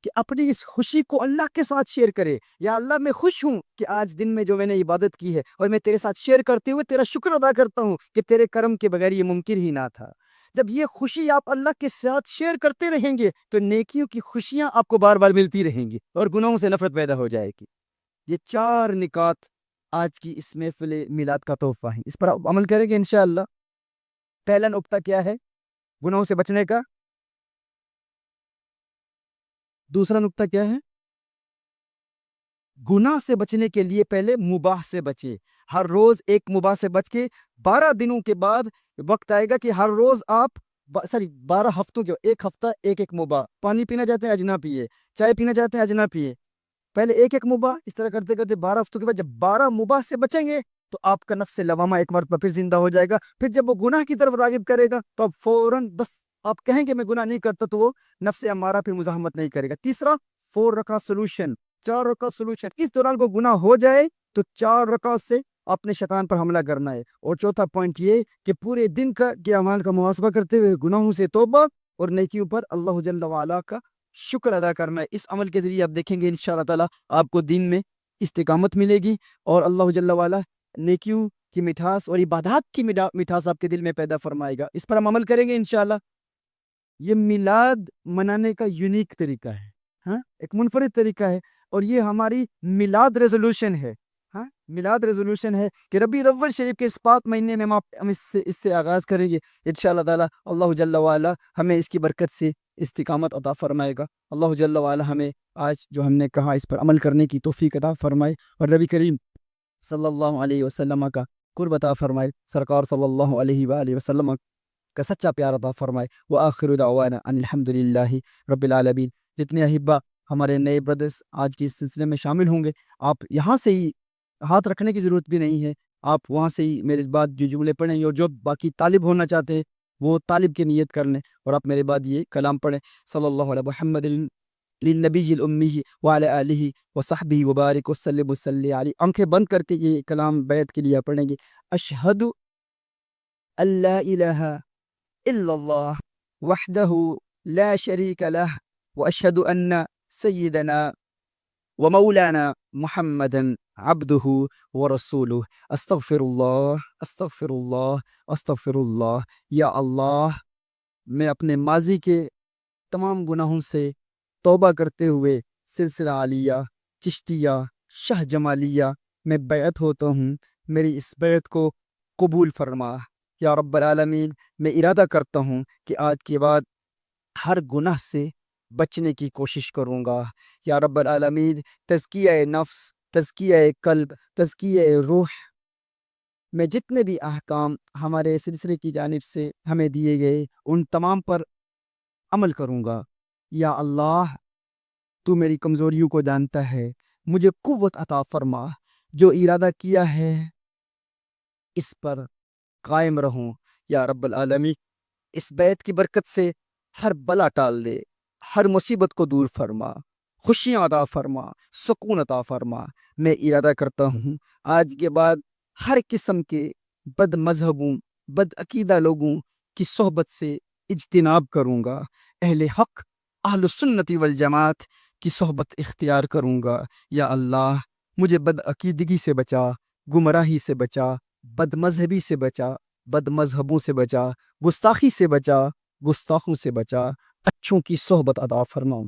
B: کہ اپنی اس خوشی کو اللہ کے ساتھ شیئر کرے۔ یا اللہ میں خوش ہوں کہ آج دن میں جو میں نے عبادت کی ہے اور میں تیرے ساتھ شیئر کرتے ہوئے تیرا شکر ادا کرتا ہوں کہ تیرے کرم کے بغیر یہ ممکن ہی نہ تھا۔ جب یہ خوشی آپ اللہ کے ساتھ شیئر کرتے رہیں گے تو نیکیوں کی خوشیاں آپ کو بار بار ملتی رہیں گی اور گناہوں سے نفرت پیدا ہو جائے گی۔ یہ چار نکات آج کی اس محفل میلاد کا تحفہ ہیں، اس پر آپ عمل کریں گے انشاءاللہ۔ پہلا نقطہ کیا ہے گناہوں سے بچنے کا؟ دوسرا نقطہ کیا ہے؟ گناہ سے بچنے کے لیے پہلے مباح سے بچے۔ ہر روز ایک مباح سے بچ کے 12 دنوں کے بعد وقت آئے گا کہ ہر روز آپ 12 ہفتوں کے ایک ہفتہ ایک مباح۔ پانی پینا چاہتے ہیں اجنا پیے، چائے پینا چاہتے ہیں اجنا پیے، پہلے ایک مباح، اس طرح کرتے کرتے 12 ہفتوں کے بعد جب 12 مباح سے بچیں گے تو آپ کا نفس لوامہ ایک مرتبہ پھر زندہ ہو جائے گا۔ پھر جب وہ گناہ کی طرف راغب کرے گا تو اب فوراً بس آپ کہیں کہ میں گناہ نہیں کرتا تو وہ نفس امارہ پھر مزاحمت نہیں کرے گا۔ تیسرا 4 رکعت سولوشن، 4 رکعت سولوشن۔ اس دوران کو گناہ ہو جائے تو 4 رکعت سے اپنے شیطان پر حملہ کرنا ہے۔ اور چوتھا پوائنٹ یہ کہ پورے دن کے اعمال کا محاسبہ کرتے ہوئے گناہوں سے توبہ اور نیکیوں پر اللہ جل وعلا کا شکر ادا کرنا ہے۔ اس عمل کے ذریعے آپ دیکھیں گے انشاءاللہ تعالی آپ کو دین میں استقامت ملے گی اور اللہ جل وعلا نیکیوں کی مٹھاس اور عبادات کی مٹھاس آپ کے دل میں پیدا فرمائے گا۔ اس پر ہم عمل کریں گے انشاءاللہ۔ یہ میلاد منانے کا یونیک طریقہ ہے، ہاں، ایک منفرد طریقہ ہے، اور یہ ہماری میلاد ریزولوشن ہے ہاں میلاد ریزولوشن ہے کہ ربیع الاول شریف کے اس پاک مہینے میں ہم اس سے آغاز کریں گے انشاءاللہ تعالی. اللہ جل وعلا ہمیں اس کی برکت سے استقامت عطا فرمائے گا. اللہ جل وعلا ہمیں آج جو ہم نے کہا اس پر عمل کرنے کی توفیق عطا فرمائے اور نبی کریم صلی اللہ علیہ وسلم کا قرب عطا فرمائے. سرکار صلی اللہ علیہ وآلہ وسلم کا سچا پیار عطا فرمائے. وآخر دعوانا ان الحمدللہ رب العالمین. جتنے احبہ ہمارے نئے بردرس آج کے اس سلسلے میں شامل ہوں گے، آپ یہاں سے ہی ہاتھ رکھنے کی ضرورت بھی نہیں ہے، آپ وہاں سے ہی میرے بعد جو جملے پڑھیں گے اور جو باقی طالب ہونا چاہتے ہیں وہ طالب کی نیت کر لیں اور آپ میرے بعد یہ کلام پڑھیں. صلی اللہ علیہ محمد للنبی الامی وعلی آلہ وصحبہ وبارک وسلم وصلی علیہ. آنکھیں بند کر کے یہ کلام بیعت کے لیے پڑھیں گے. اشہد ان لا الہ الا اللہ وحدہ لا شریک لہ واشہد ان سیدنا ومولانا محمدا عبدہ ورسولہ. استغفر اللہ استغفر اللہ استغفر اللہ. یا اللہ میں اپنے ماضی کے تمام گناہوں سے توبہ کرتے ہوئے سلسلہ عالیہ چشتیہ شاہ جمالیہ میں بیعت ہوتا ہوں، میری اس بیعت کو قبول فرما. یا رب العالمین میں ارادہ کرتا ہوں کہ آج کے بعد ہر گناہ سے بچنے کی کوشش کروں گا. یا رب العالمین تزکیہ نفس، تزکیہ قلب، تزکیہ روح میں جتنے بھی احکام ہمارے سلسلے کی جانب سے ہمیں دیے گئے ان تمام پر عمل کروں گا. یا اللہ تو میری کمزوریوں کو جانتا ہے، مجھے قوت عطا فرما. جو ارادہ کیا ہے اس پر قائم رہوں. یا رب العالمین اس بیعت کی برکت سے ہر بلا ٹال دے، ہر مصیبت کو دور فرما، خوشیاں عطا فرما، سکون عطا فرما. میں ارادہ کرتا ہوں آج کے بعد ہر قسم کے بد مذہبوں، بد عقیدہ لوگوں کی صحبت سے اجتناب کروں گا. اہل حق، اہل سنت والجماعت کی صحبت اختیار کروں گا. یا اللہ مجھے بد عقیدگی سے بچا، گمراہی سے بچا، بد مذہبی سے بچا، بد مذہبوں سے بچا، گستاخی سے بچا، گستاخوں سے بچا، اچھوں کی صحبت عطا فرماؤں.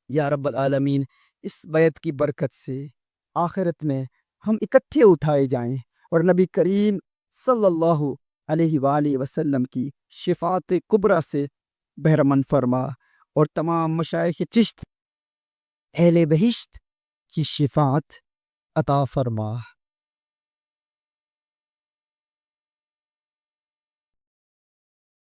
B: یا رب العالمین اس بیعت کی برکت سے آخرت میں ہم اکٹھے اٹھائے جائیں اور نبی کریم صلی اللہ علیہ وآلہ وسلم کی شفاعت کبریٰ سے بہرمند فرما اور تمام مشائخ چشت اہل بہشت کی شفاعت عطا فرما.